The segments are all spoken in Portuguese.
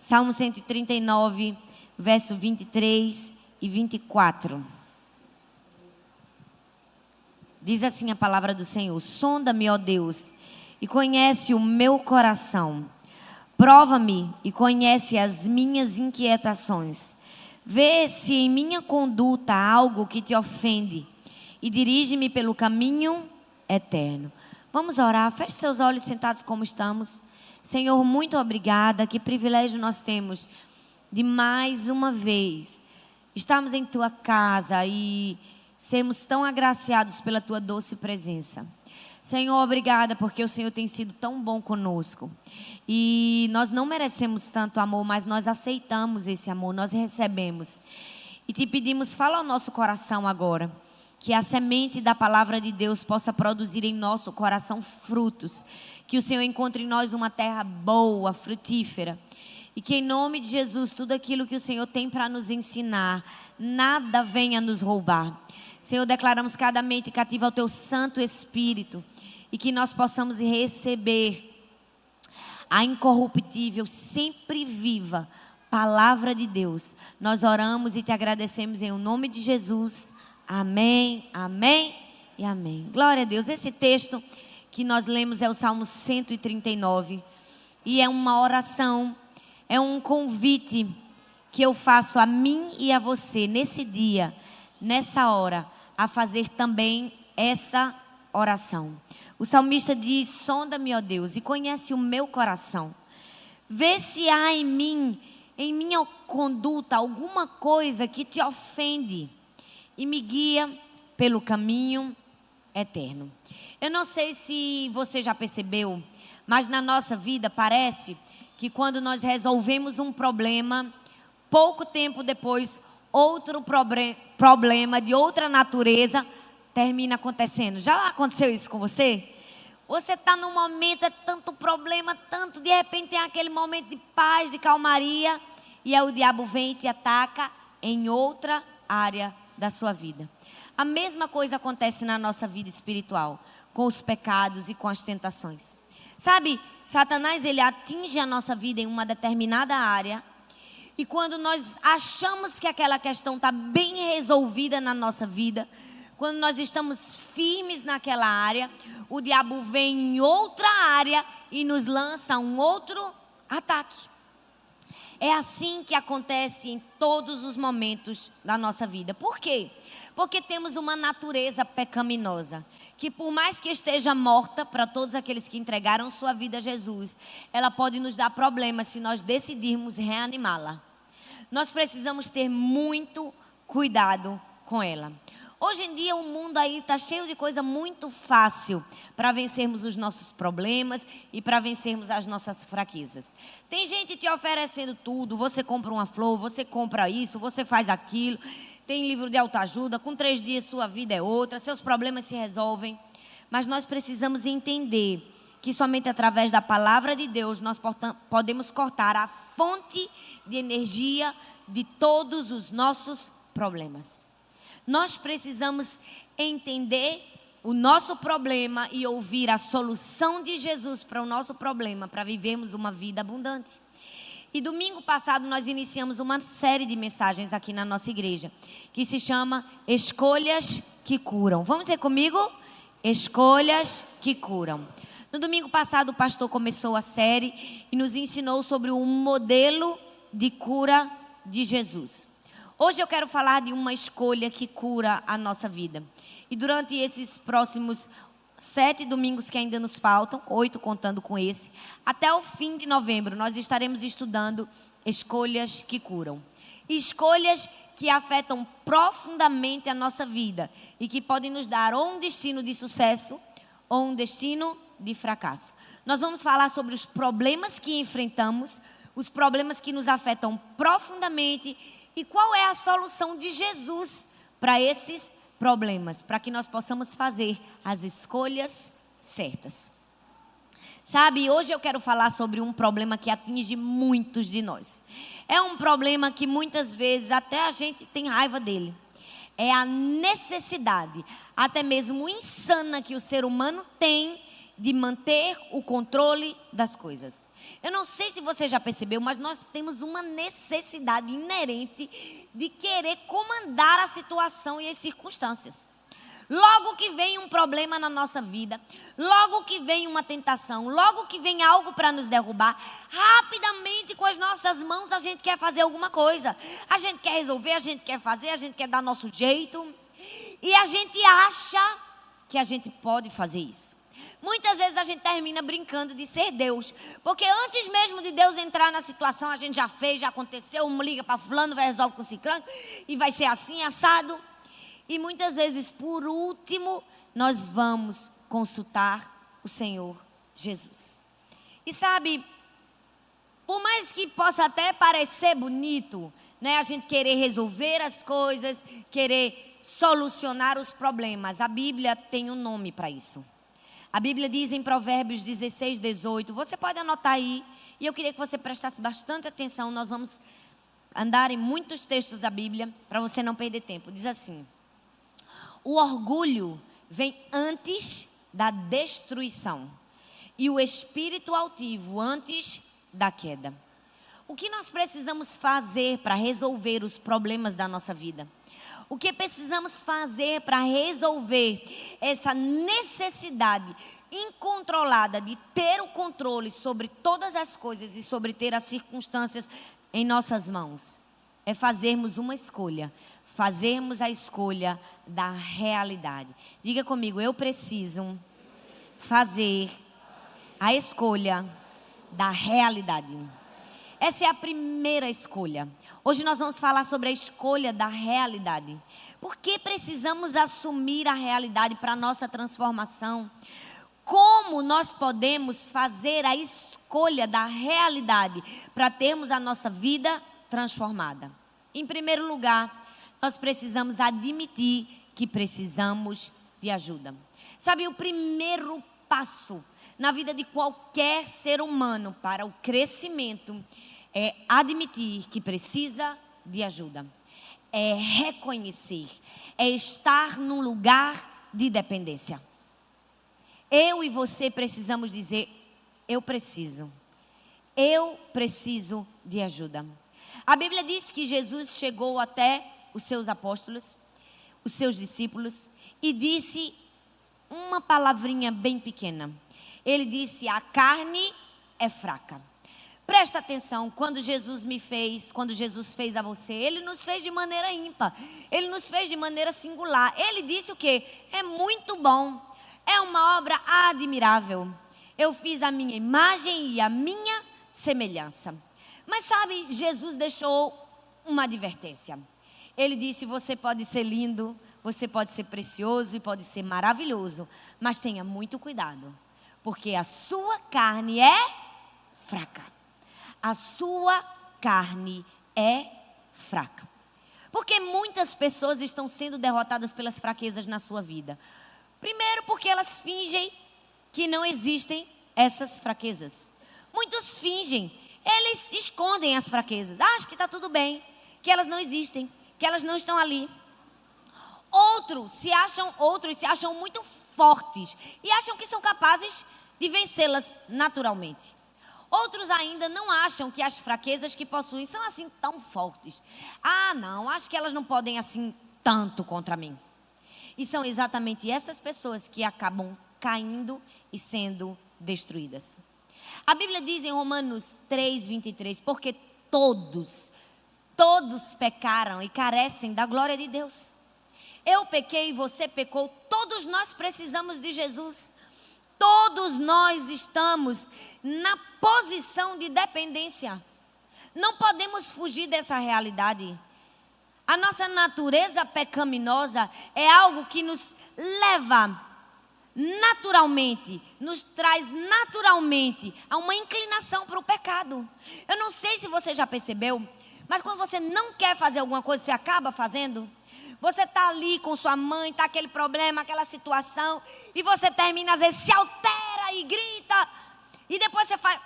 Salmo 139, verso 23 e 24. Diz assim a palavra do Senhor: sonda-me, ó Deus, e conhece o meu coração. Prova-me e conhece as minhas inquietações. Vê se em minha conduta há algo que te ofende e dirige-me pelo caminho eterno. Vamos orar. Feche seus olhos sentados como estamos. Senhor, muito obrigada. Que privilégio nós temos de mais uma vez estarmos em tua casa e sermos tão agraciados pela tua doce presença. Senhor, obrigada porque o Senhor tem sido tão bom conosco. E nós não merecemos tanto amor, mas nós aceitamos esse amor, nós recebemos. E te pedimos, fala ao nosso coração agora, que a semente da palavra de Deus possa produzir em nosso coração frutos. Que o Senhor encontre em nós uma terra boa, frutífera. E que em nome de Jesus, tudo aquilo que o Senhor tem para nos ensinar, nada venha nos roubar. Senhor, declaramos cada mente cativa ao teu Santo Espírito. E que nós possamos receber a incorruptível, sempre viva palavra de Deus. Nós oramos e te agradecemos em nome de Jesus. Amém, amém e amém. Glória a Deus. Esse texto que nós lemos é o Salmo 139. E é uma oração, é um convite que eu faço a mim e a você nesse dia, nessa hora, a fazer também essa oração. O salmista diz: sonda-me, ó Deus, e conhece o meu coração. Vê se há em mim, em minha conduta, alguma coisa que te ofende e me guia pelo caminho eterno. Eu não sei se você já percebeu, mas na nossa vida parece que quando nós resolvemos um problema, pouco tempo depois, outro problema de outra natureza termina acontecendo. Já aconteceu isso com você? Você está num momento, é tanto problema, tanto, de repente tem aquele momento de paz, de calmaria, e aí o diabo vem e te ataca em outra área da sua vida. A mesma coisa acontece na nossa vida espiritual, com os pecados e com as tentações. Sabe, Satanás, ele atinge a nossa vida em uma determinada área, e quando nós achamos que aquela questão está bem resolvida na nossa vida, quando nós estamos firmes naquela área, o diabo vem em outra área e nos lança um outro ataque. É assim que acontece em todos os momentos da nossa vida. Por quê? Porque temos uma natureza pecaminosa, que por mais que esteja morta para todos aqueles que entregaram sua vida a Jesus, ela pode nos dar problemas se nós decidirmos reanimá-la. Nós precisamos ter muito cuidado com ela. Hoje em dia o mundo aí está cheio de coisa muito fácil para vencermos os nossos problemas e para vencermos as nossas fraquezas. Tem gente te oferecendo tudo, você compra uma flor, você compra isso, você faz aquilo. Tem livro de autoajuda, com 3 dias sua vida é outra, seus problemas se resolvem. Mas nós precisamos entender que somente através da palavra de Deus nós podemos cortar a fonte de energia de todos os nossos problemas. Nós precisamos entender o nosso problema e ouvir a solução de Jesus para o nosso problema, para vivermos uma vida abundante. E domingo passado nós iniciamos uma série de mensagens aqui na nossa igreja, que se chama Escolhas que Curam. Vamos dizer comigo? Escolhas que curam. No domingo passado o pastor começou a série e nos ensinou sobre o modelo de cura de Jesus. Hoje eu quero falar de uma escolha que cura a nossa vida. E durante esses próximos 7 domingos que ainda nos faltam, 8 contando com esse, até o fim de novembro, nós estaremos estudando escolhas que curam. Escolhas que afetam profundamente a nossa vida e que podem nos dar ou um destino de sucesso ou um destino de fracasso. Nós vamos falar sobre os problemas que enfrentamos, os problemas que nos afetam profundamente e qual é a solução de Jesus para esses problemas, para que nós possamos fazer as escolhas certas. Sabe, hoje eu quero falar sobre um problema que atinge muitos de nós. É um problema que muitas vezes até a gente tem raiva dele. É a necessidade, até mesmo insana, que o ser humano tem de manter o controle das coisas. Eu não sei se você já percebeu, mas nós temos uma necessidade inerente de querer comandar a situação e as circunstâncias. Logo que vem um problema na nossa vida, logo que vem uma tentação, logo que vem algo para nos derrubar, rapidamente com as nossas mãos a gente quer fazer alguma coisa. A gente quer resolver, a gente quer fazer, a gente quer dar nosso jeito. E a gente acha que a gente pode fazer isso. Muitas vezes a gente termina brincando de ser Deus. Porque antes mesmo de Deus entrar na situação, a gente já fez, já aconteceu, liga para fulano, vai resolver com ciclano, e vai ser assim, assado. E muitas vezes, por último, nós vamos consultar o Senhor Jesus. E sabe, por mais que possa até parecer bonito, né, a gente querer resolver as coisas, querer solucionar os problemas, a Bíblia tem um nome para isso. A Bíblia diz em Provérbios 16, 18, você pode anotar aí, e eu queria que você prestasse bastante atenção, nós vamos andar em muitos textos da Bíblia, para você não perder tempo. Diz assim: o orgulho vem antes da destruição e o espírito altivo antes da queda. O que nós precisamos fazer para resolver os problemas da nossa vida? O que precisamos fazer para resolver essa necessidade incontrolada de ter o controle sobre todas as coisas e sobre ter as circunstâncias em nossas mãos? É fazermos uma escolha. Fazermos a escolha da realidade. Diga comigo, eu preciso fazer a escolha da realidade. Essa é a primeira escolha. Hoje nós vamos falar sobre a escolha da realidade. Por que precisamos assumir a realidade para a nossa transformação? Como nós podemos fazer a escolha da realidade para termos a nossa vida transformada? Em primeiro lugar, nós precisamos admitir que precisamos de ajuda. Sabe, o primeiro passo na vida de qualquer ser humano para o crescimento é admitir que precisa de ajuda. É reconhecer, é estar num lugar de dependência. Eu e você precisamos dizer, eu preciso de ajuda. A Bíblia diz que Jesus chegou até os seus apóstolos, os seus discípulos, e disse uma palavrinha bem pequena. Ele disse, a carne é fraca. Presta atenção, quando Jesus fez a você, Ele nos fez de maneira ímpar, Ele nos fez de maneira singular. Ele disse o quê? É muito bom, é uma obra admirável. Eu fiz a minha imagem e a minha semelhança. Mas sabe, Jesus deixou uma advertência. Ele disse, você pode ser lindo, você pode ser precioso e pode ser maravilhoso, mas tenha muito cuidado, porque a sua carne é fraca. A sua carne é fraca. Porque muitas pessoas estão sendo derrotadas pelas fraquezas na sua vida. Primeiro, porque elas fingem que não existem essas fraquezas. Muitos fingem, eles escondem as fraquezas. Acham que está tudo bem, que elas não existem, que elas não estão ali. Outros se acham muito fortes e acham que são capazes de vencê-las naturalmente. Outros ainda não acham que as fraquezas que possuem são assim tão fortes. Ah, não, acho que elas não podem assim tanto contra mim. E são exatamente essas pessoas que acabam caindo e sendo destruídas. A Bíblia diz em Romanos 3:23, porque todos pecaram e carecem da glória de Deus. Eu pequei, você pecou, todos nós precisamos de Jesus. Todos nós estamos na posição de dependência. Não podemos fugir dessa realidade. A nossa natureza pecaminosa é algo que nos leva naturalmente, nos traz naturalmente a uma inclinação para o pecado. Eu não sei se você já percebeu, mas quando você não quer fazer alguma coisa, você acaba fazendo. Você está ali com sua mãe, está aquele problema, aquela situação, e você termina, às vezes, se altera e grita, e depois você faz,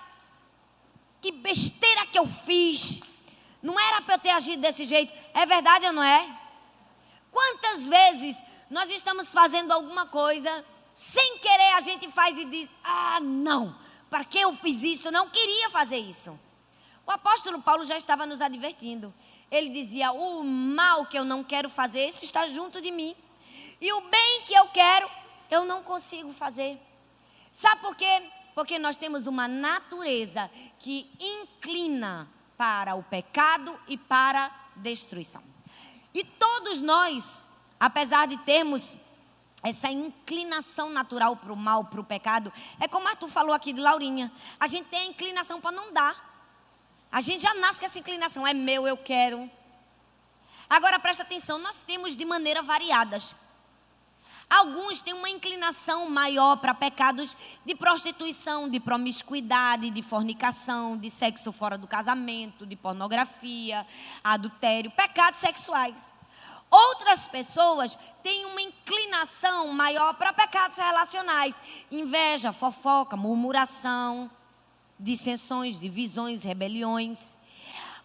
que besteira que eu fiz, não era para eu ter agido desse jeito, é verdade ou não é? Quantas vezes nós estamos fazendo alguma coisa, Sem querer a gente faz e diz: ah, não, para que eu fiz isso? Eu não queria fazer isso. O apóstolo Paulo já estava nos advertindo. Ele dizia: o mal que eu não quero fazer, isso está junto de mim. E o bem que eu quero, eu não consigo fazer. Sabe por quê? Porque nós temos uma natureza que inclina para o pecado e para a destruição. E todos nós, apesar de termos essa inclinação natural para o mal, para o pecado, é como Arthur falou aqui de Laurinha. A gente tem a inclinação para não dar. A gente já nasce com essa inclinação, é meu, eu quero. Agora presta atenção, nós temos de maneira variadas. Alguns têm uma inclinação maior para pecados de prostituição, de promiscuidade, de fornicação, de sexo fora do casamento, de pornografia, adultério, pecados sexuais. Outras pessoas têm uma inclinação maior para pecados relacionais, inveja, fofoca, murmuração, dissensões, divisões, rebeliões.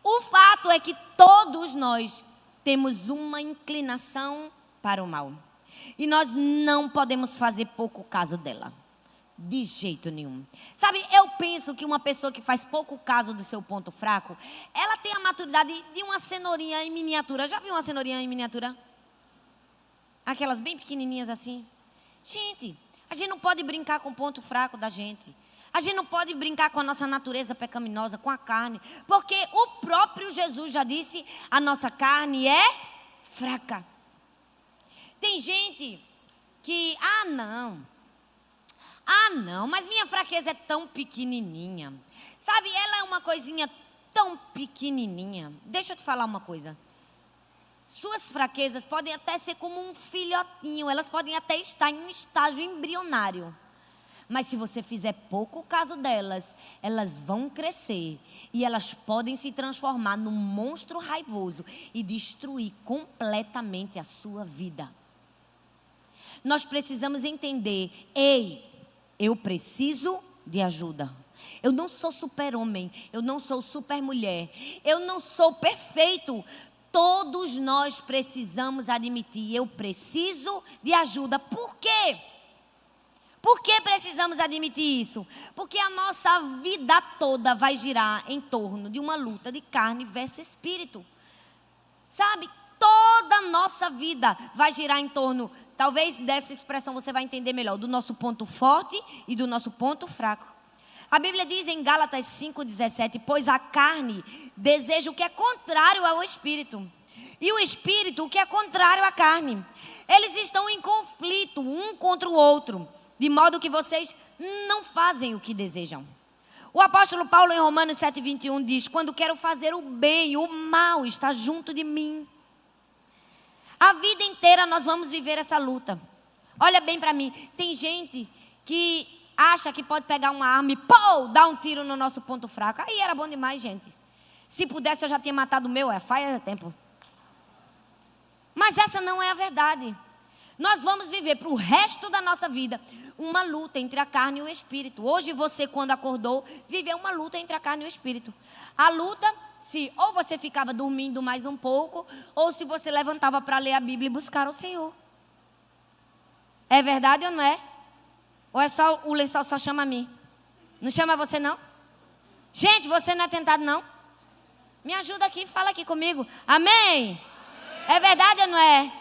O fato é que todos nós temos uma inclinação para o mal. E nós não podemos fazer pouco caso dela. De jeito nenhum. Sabe, eu penso que uma pessoa que faz pouco caso do seu ponto fraco, ela tem a maturidade de uma cenourinha em miniatura. Já viu uma cenourinha em miniatura? Aquelas bem pequenininhas assim. Gente, a gente não pode brincar com o ponto fraco da gente. A gente não pode brincar com a nossa natureza pecaminosa, com a carne. Porque o próprio Jesus já disse, a nossa carne é fraca. Tem gente que, não, mas minha fraqueza é tão pequenininha. Sabe, ela é uma coisinha tão pequenininha. Deixa eu te falar uma coisa. Suas fraquezas podem até ser como um filhotinho, elas podem até estar em um estágio embrionário. Mas se você fizer pouco caso delas, elas vão crescer e elas podem se transformar num monstro raivoso e destruir completamente a sua vida. Nós precisamos entender, eu preciso de ajuda. Eu não sou super-homem, eu não sou super-mulher, eu não sou perfeito. Todos nós precisamos admitir, eu preciso de ajuda. Por quê? Por que precisamos admitir isso? Porque a nossa vida toda vai girar em torno de uma luta de carne versus espírito. Sabe? Toda a nossa vida vai girar em torno, talvez dessa expressão você vai entender melhor, do nosso ponto forte e do nosso ponto fraco. A Bíblia diz em Gálatas 5,17, pois a carne deseja o que é contrário ao espírito, e o espírito o que é contrário à carne. Eles estão em conflito um contra o outro, de modo que vocês não fazem o que desejam. O apóstolo Paulo em Romanos 7,21 diz, quando quero fazer o bem, o mal está junto de mim. A vida inteira nós vamos viver essa luta. Olha bem para mim, tem gente que acha que pode pegar uma arma e dar um tiro no nosso ponto fraco. Aí era bom demais, gente. Se pudesse eu já tinha matado o meu, faz tempo. Mas essa não é a verdade. Nós vamos viver para o resto da nossa vida uma luta entre a carne e o espírito. Hoje você, quando acordou, viveu uma luta entre a carne e o espírito. A luta, se ou você ficava dormindo mais um pouco, ou se você levantava para ler a Bíblia e buscar o Senhor. É verdade ou não é? Ou é só o lençol só chama a mim? Não chama você não? Gente, você não é tentado não? Me ajuda aqui, fala aqui comigo. Amém? É verdade ou não é?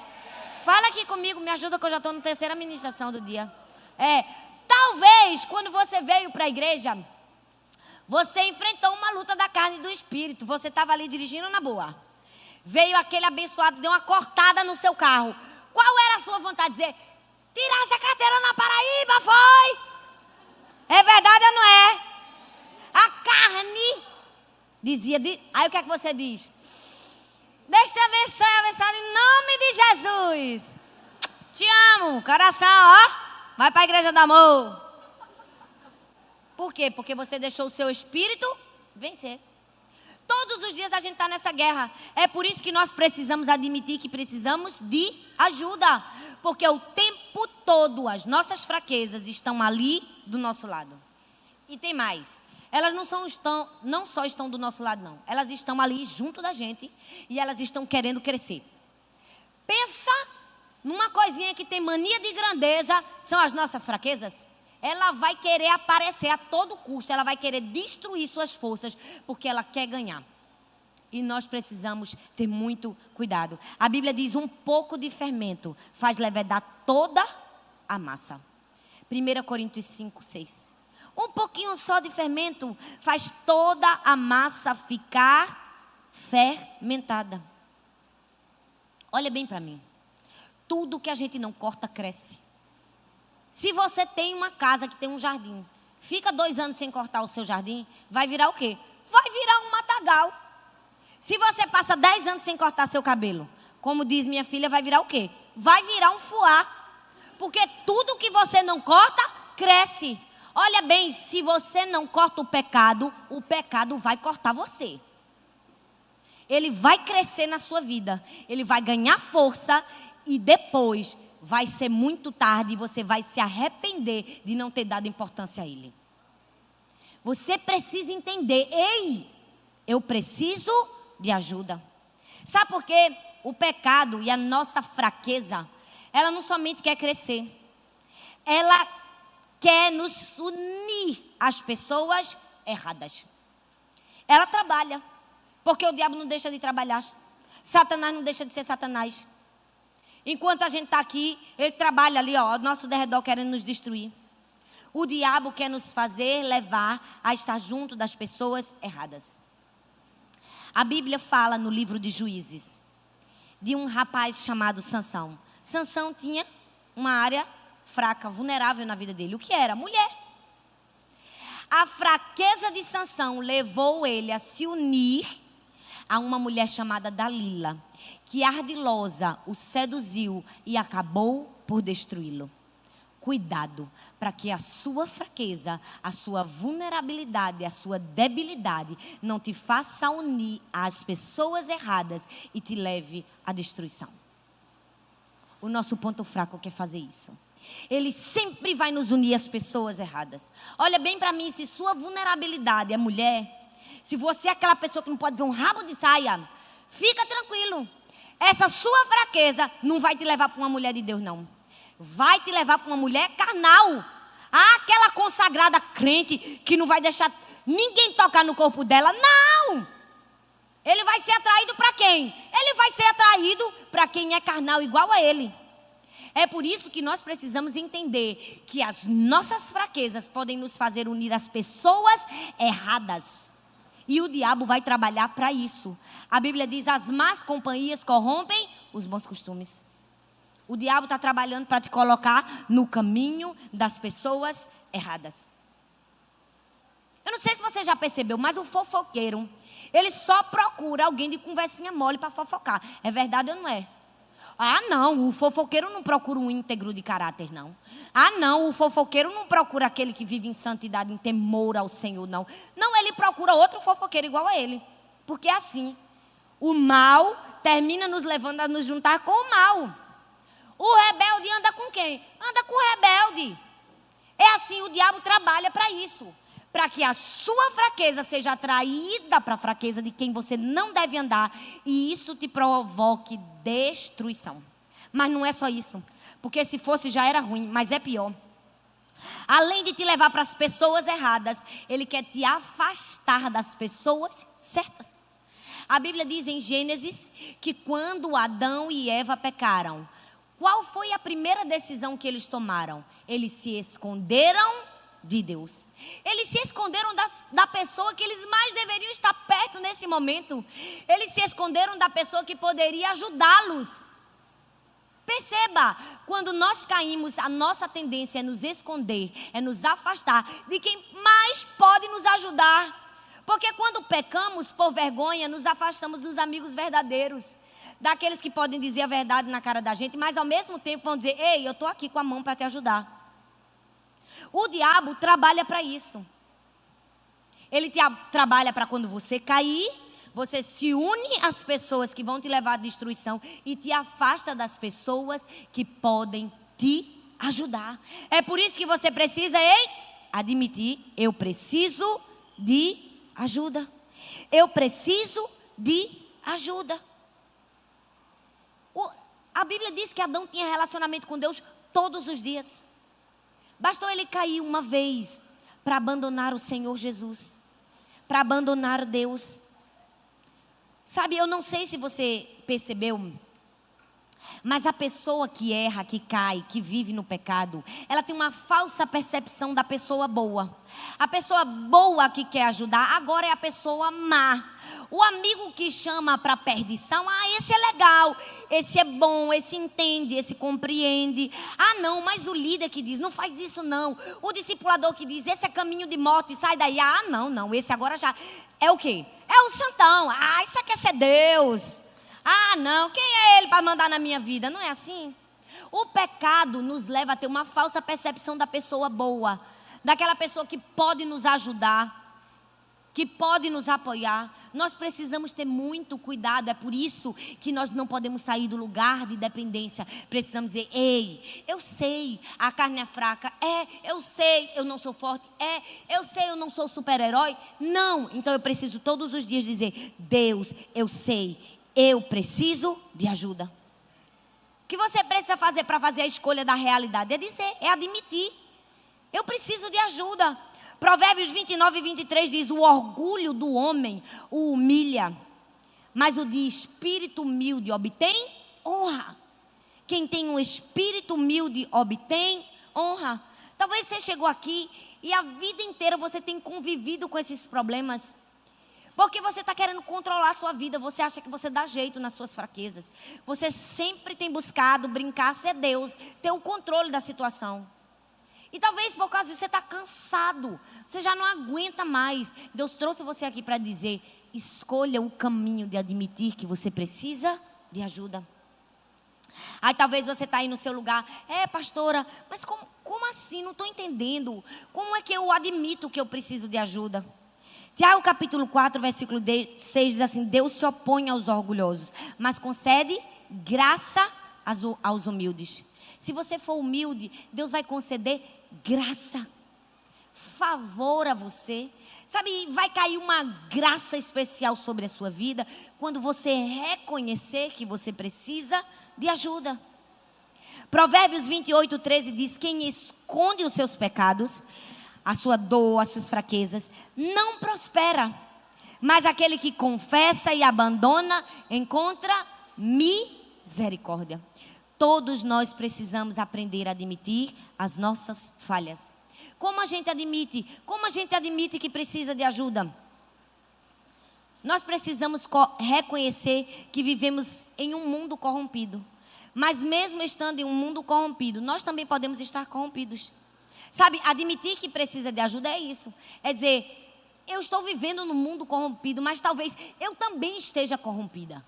Fala aqui comigo, me ajuda que eu já estou na terceira ministração do dia. Talvez quando você veio para a igreja, você enfrentou uma luta da carne e do espírito. Você estava ali dirigindo na boa. Veio aquele abençoado, deu uma cortada no seu carro. Qual era a sua vontade de dizer, tirasse a carteira na Paraíba, foi? É verdade ou não é? A carne dizia, aí o que é que você diz? Deixa eu te abençoar em nome de Jesus. Te amo, coração, ó. Vai para a igreja do amor. Por quê? Porque você deixou o seu espírito vencer. Todos os dias a gente está nessa guerra. É por isso que nós precisamos admitir que precisamos de ajuda. Porque o tempo todo as nossas fraquezas estão ali do nosso lado. E tem mais. Elas não só estão do nosso lado, não. Elas estão ali junto da gente e elas estão querendo crescer. Pensa numa coisinha que tem mania de grandeza, são as nossas fraquezas. Ela vai querer aparecer a todo custo, ela vai querer destruir suas forças, porque ela quer ganhar. E nós precisamos ter muito cuidado. A Bíblia diz: um pouco de fermento faz levedar toda a massa. 1 Coríntios 5, 6. Um pouquinho só de fermento faz toda a massa ficar fermentada. Olha bem para mim. Tudo que a gente não corta, cresce. Se você tem uma casa que tem um jardim, fica 2 anos sem cortar o seu jardim, vai virar o quê? Vai virar um matagal. Se você passa 10 anos sem cortar seu cabelo, como diz minha filha, vai virar o quê? Vai virar um fuá. Porque tudo que você não corta, cresce. Olha bem, se você não corta o pecado vai cortar você. Ele vai crescer na sua vida, ele vai ganhar força e depois vai ser muito tarde e você vai se arrepender de não ter dado importância a ele. Você precisa entender: ei, eu preciso de ajuda. Sabe por quê? O pecado e a nossa fraqueza, ela não somente quer crescer, ela quer nos unir às pessoas erradas. Ela trabalha, porque o diabo não deixa de trabalhar, Satanás não deixa de ser Satanás. Enquanto a gente está aqui, ele trabalha ali, ó, ao nosso derredor, querendo nos destruir. O diabo quer nos fazer levar a estar junto das pessoas erradas. A Bíblia fala no livro de Juízes de um rapaz chamado Sansão. Sansão tinha uma área fraca, vulnerável na vida dele. O que era? Mulher. A fraqueza de Sansão levou ele a se unir a uma mulher chamada Dalila, que ardilosa o seduziu e acabou por destruí-lo. Cuidado, para que a sua fraqueza, a sua vulnerabilidade, a sua debilidade não te faça unir às pessoas erradas e te leve à destruição. O nosso ponto fraco quer fazer isso. Ele sempre vai nos unir às pessoas erradas. Olha bem para mim, se sua vulnerabilidade é mulher, se você é aquela pessoa que não pode ver um rabo de saia, fica tranquilo. Essa sua fraqueza não vai te levar para uma mulher de Deus, não. Vai te levar para uma mulher carnal. Aquela consagrada crente que não vai deixar ninguém tocar no corpo dela. Não! Ele vai ser atraído para quem? Ele vai ser atraído para quem é carnal igual a ele. É por isso que nós precisamos entender que as nossas fraquezas podem nos fazer unir as pessoas erradas. E o diabo vai trabalhar para isso. A Bíblia diz: as más companhias corrompem os bons costumes. O diabo está trabalhando para te colocar no caminho das pessoas erradas. Eu não sei se você já percebeu, mas o fofoqueiro, ele só procura alguém de conversinha mole para fofocar. É verdade ou não é? Ah, não, o fofoqueiro não procura um íntegro de caráter, não. Ah, não, o fofoqueiro não procura aquele que vive em santidade, em temor ao Senhor, não. Não, ele procura outro fofoqueiro igual a ele. Porque é assim, o mal termina nos levando a nos juntar com o mal. O rebelde anda com quem? Anda com o rebelde. É assim, o diabo trabalha para isso. Para que a sua fraqueza seja atraída para a fraqueza de quem você não deve andar. E isso te provoque destruição. Mas não é só isso. Porque se fosse já era ruim, mas é pior. Além de te levar para as pessoas erradas, ele quer te afastar das pessoas certas. A Bíblia diz em Gênesis que quando Adão e Eva pecaram, qual foi a primeira decisão que eles tomaram? Eles se esconderam de Deus. Eles se esconderam da pessoa que eles mais deveriam estar perto nesse momento. Eles se esconderam da pessoa que poderia ajudá-los. Perceba, quando nós caímos, a nossa tendência é nos esconder, é nos afastar de quem mais pode nos ajudar. Porque quando pecamos por vergonha, nos afastamos dos amigos verdadeiros. Daqueles que podem dizer a verdade na cara da gente, mas ao mesmo tempo vão dizer: ei, eu estou aqui com a mão para te ajudar. O diabo trabalha para isso. Ele trabalha para quando você cair, você se une às pessoas que vão te levar à destruição e te afasta das pessoas que podem te ajudar. É por isso que você precisa, admitir: eu preciso de ajuda. Eu preciso de ajuda. A Bíblia diz que Adão tinha relacionamento com Deus todos os dias. Bastou ele cair uma vez para abandonar o Senhor Jesus, para abandonar Deus. Sabe, eu não sei se você percebeu, mas a pessoa que erra, que cai, que vive no pecado, ela tem uma falsa percepção da pessoa boa. A pessoa boa que quer ajudar, agora é a pessoa má. O amigo que chama para perdição, esse é legal, esse é bom, esse entende, esse compreende. Não, mas o líder que diz, não faz isso não. O discipulador que diz, esse é caminho de morte, sai daí. Não, esse agora já é o quê? É o santão. Isso aqui é ser Deus. Não, quem é ele para mandar na minha vida? Não é assim? O pecado nos leva a ter uma falsa percepção da pessoa boa, daquela pessoa que pode nos ajudar, que pode nos apoiar. Nós precisamos ter muito cuidado. É por isso que nós não podemos sair do lugar de dependência. Precisamos dizer, ei, eu sei, a carne é fraca. Eu sei, eu não sou forte. Eu sei, eu não sou super-herói. Não, então eu preciso todos os dias dizer, Deus, eu sei, eu preciso de ajuda. O que você precisa fazer para fazer a escolha da realidade? É dizer, é admitir. Eu preciso de ajuda. Provérbios 29 e 23 diz, o orgulho do homem o humilha, mas o de espírito humilde obtém honra. Quem tem um espírito humilde obtém honra. Talvez você chegou aqui e a vida inteira você tem convivido com esses problemas. Porque você está querendo controlar a sua vida. Você acha que você dá jeito nas suas fraquezas. Você sempre tem buscado brincar, ser Deus, ter o controle da situação. E talvez por causa disso você está cansado. Você já não aguenta mais. Deus trouxe você aqui para dizer, escolha o caminho de admitir que você precisa de ajuda. Aí talvez você está aí no seu lugar. Pastora, mas como assim? Não estou entendendo. Como é que eu admito que eu preciso de ajuda? Tiago capítulo 4, versículo 6 diz assim, Deus se opõe aos orgulhosos, mas concede graça aos humildes. Se você for humilde, Deus vai conceder graça, favor a você. Sabe, vai cair uma graça especial sobre a sua vida quando você reconhecer que você precisa de ajuda. Provérbios 28, 13 diz, quem esconde os seus pecados, a sua dor, as suas fraquezas, não prospera. Mas aquele que confessa e abandona, encontra misericórdia. Todos nós precisamos aprender a admitir as nossas falhas. Como a gente admite? Como a gente admite que precisa de ajuda? Nós precisamos reconhecer que vivemos em um mundo corrompido. Mas mesmo estando em um mundo corrompido, nós também podemos estar corrompidos. Sabe, admitir que precisa de ajuda é isso. É dizer, eu estou vivendo num mundo corrompido, mas talvez eu também esteja corrompida.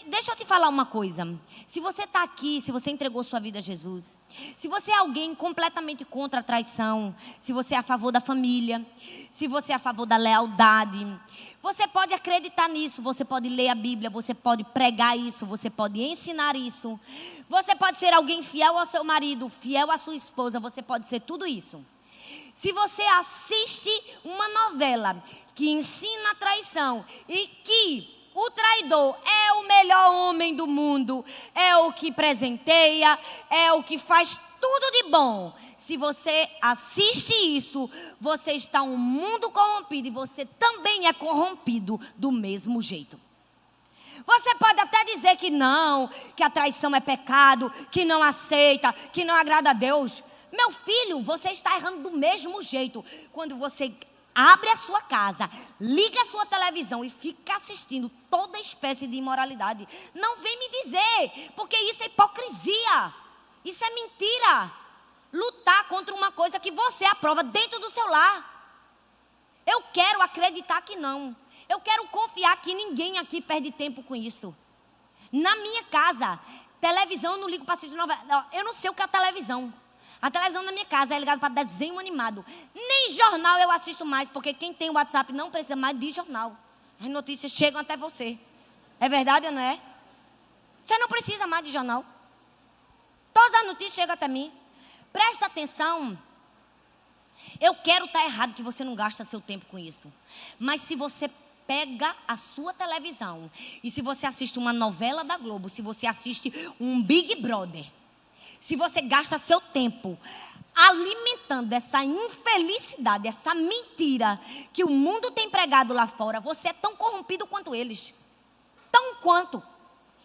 Deixa eu te falar uma coisa. Se você está aqui, se você entregou sua vida a Jesus, se você é alguém completamente contra a traição, se você é a favor da família, se você é a favor da lealdade, você pode acreditar nisso, você pode ler a Bíblia, você pode pregar isso, você pode ensinar isso, você pode ser alguém fiel ao seu marido, fiel à sua esposa, você pode ser tudo isso. Se você assiste uma novela que ensina a traição e que o traidor é o melhor homem do mundo, é o que presenteia, é o que faz tudo de bom. Se você assiste isso, você está em um mundo corrompido e você também é corrompido do mesmo jeito. Você pode até dizer que não, que a traição é pecado, que não aceita, que não agrada a Deus. Meu filho, você está errando do mesmo jeito. Quando você abre a sua casa, liga a sua televisão e fica assistindo toda espécie de imoralidade. Não vem me dizer, porque isso é hipocrisia. Isso é mentira. Lutar contra uma coisa que você aprova dentro do seu lar. Eu quero acreditar que não. Eu quero confiar que ninguém aqui perde tempo com isso. Na minha casa, televisão eu não ligo para assistir novela. Eu não sei o que é a televisão. A televisão na minha casa é ligada para desenho animado. Nem jornal eu assisto mais, porque quem tem WhatsApp não precisa mais de jornal. As notícias chegam até você. É verdade ou não é? Você não precisa mais de jornal. Todas as notícias chegam até mim. Presta atenção. Eu quero estar errado que você não gasta seu tempo com isso. Mas se você pega a sua televisão e se você assiste uma novela da Globo, se você assiste um Big Brother, se você gasta seu tempo alimentando essa infelicidade, essa mentira que o mundo tem pregado lá fora, você é tão corrompido quanto eles. Tão quanto.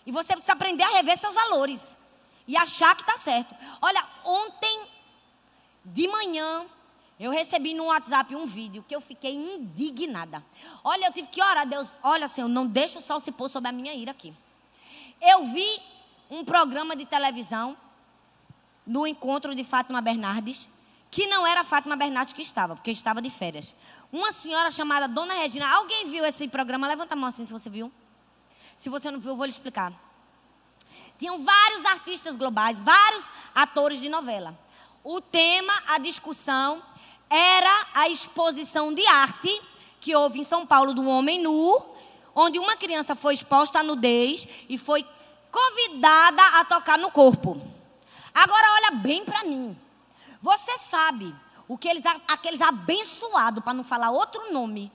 E você precisa aprender a rever seus valores e achar que está certo. Olha, ontem de manhã eu recebi no WhatsApp um vídeo que eu fiquei indignada. Olha, eu tive que orar a Deus. Olha, Senhor, não deixa o sol se pôr sobre a minha ira aqui. Eu vi um programa de televisão no encontro de Fátima Bernardes, que não era a Fátima Bernardes que estava, porque estava de férias. Uma senhora chamada Dona Regina. Alguém viu esse programa? Levanta a mão assim se você viu. Se você não viu, eu vou lhe explicar. Tinham vários artistas globais, vários atores de novela. O tema, a discussão, era a exposição de arte que houve em São Paulo do homem nu, onde uma criança foi exposta à nudez e foi convidada a tocar no corpo. Agora olha bem para mim. Você sabe o que aqueles abençoados, para não falar outro nome,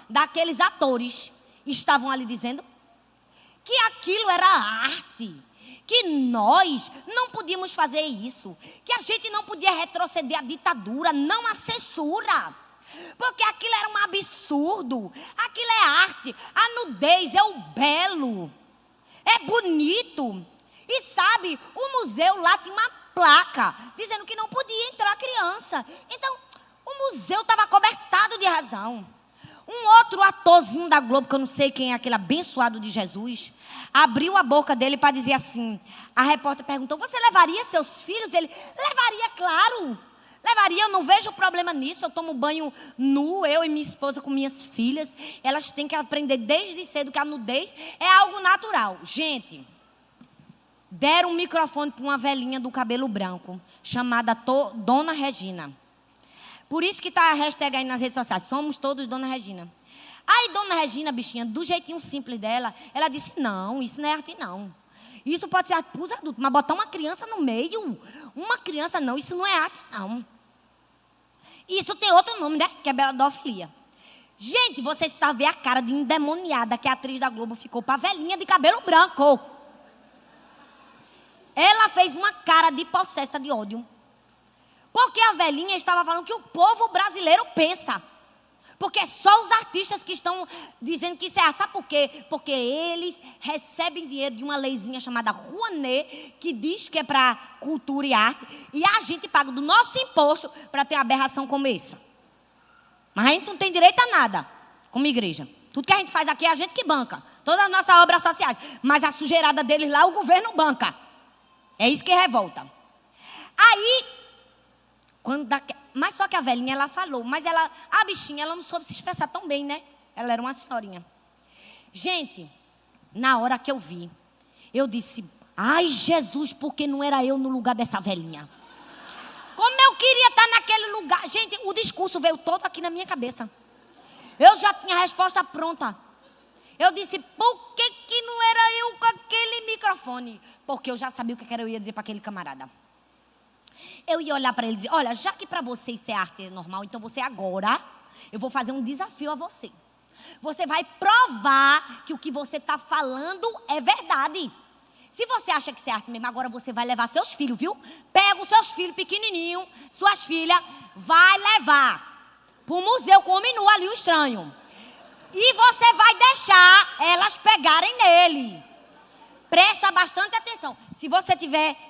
daqueles atores estavam ali dizendo? Que aquilo era arte. Que nós não podíamos fazer isso, que a gente não podia retroceder à ditadura, não à censura, porque aquilo era um absurdo, aquilo é arte, a nudez é o belo, é bonito. E sabe, o museu lá tinha uma placa dizendo que não podia entrar criança, então o museu estava cobertado de razão. Um outro atorzinho da Globo, que eu não sei quem é, aquele abençoado de Jesus, abriu a boca dele para dizer assim. A repórter perguntou: você levaria seus filhos? Ele: levaria, claro. Levaria, eu não vejo problema nisso. Eu tomo banho nu, eu e minha esposa com minhas filhas. Elas têm que aprender desde cedo que a nudez é algo natural. Gente, deram um microfone para uma velhinha do cabelo branco, chamada Dona Regina. Por isso que está a hashtag aí nas redes sociais, somos todos Dona Regina. Aí Dona Regina, bichinha, do jeitinho simples dela, ela disse: não, isso não é arte não. Isso pode ser arte para os adultos, mas botar uma criança no meio, uma criança não, isso não é arte não. Isso tem outro nome, né? Que é pedofilia. Gente, vocês precisam ver a cara de endemoniada que a atriz da Globo ficou para a velhinha de cabelo branco. Ela fez uma cara de possessa de ódio. Porque a velhinha estava falando que o povo brasileiro pensa. Porque só os artistas que estão dizendo que isso é arte. Sabe por quê? Porque eles recebem dinheiro de uma leizinha chamada Rouanet, que diz que é para cultura e arte. E a gente paga do nosso imposto para ter uma aberração como essa. Mas a gente não tem direito a nada, como igreja. Tudo que a gente faz aqui é a gente que banca. Todas as nossas obras sociais. Mas a sujeirada deles lá, o governo banca. É isso que revolta. Aí... Mas só que a velhinha, ela falou, mas a bichinha, ela não soube se expressar tão bem, né? Ela era uma senhorinha. Gente, na hora que eu vi, eu disse: ai, Jesus, por que não era eu no lugar dessa velhinha? Como eu queria estar naquele lugar. Gente, o discurso veio todo aqui na minha cabeça. Eu já tinha a resposta pronta. Eu disse: por que não era eu com aquele microfone? Porque eu já sabia o que eu ia dizer para aquele camarada. Eu ia olhar para ele e dizer: olha, já que para você isso é arte normal, então você agora, eu vou fazer um desafio a você. Você vai provar que o que você está falando é verdade. Se você acha que isso é arte mesmo, agora você vai levar seus filhos, viu? Pega os seus filhos pequenininhos, suas filhas, vai levar para o museu com o homem nu ali, o estranho. E você vai deixar elas pegarem nele. Presta bastante atenção.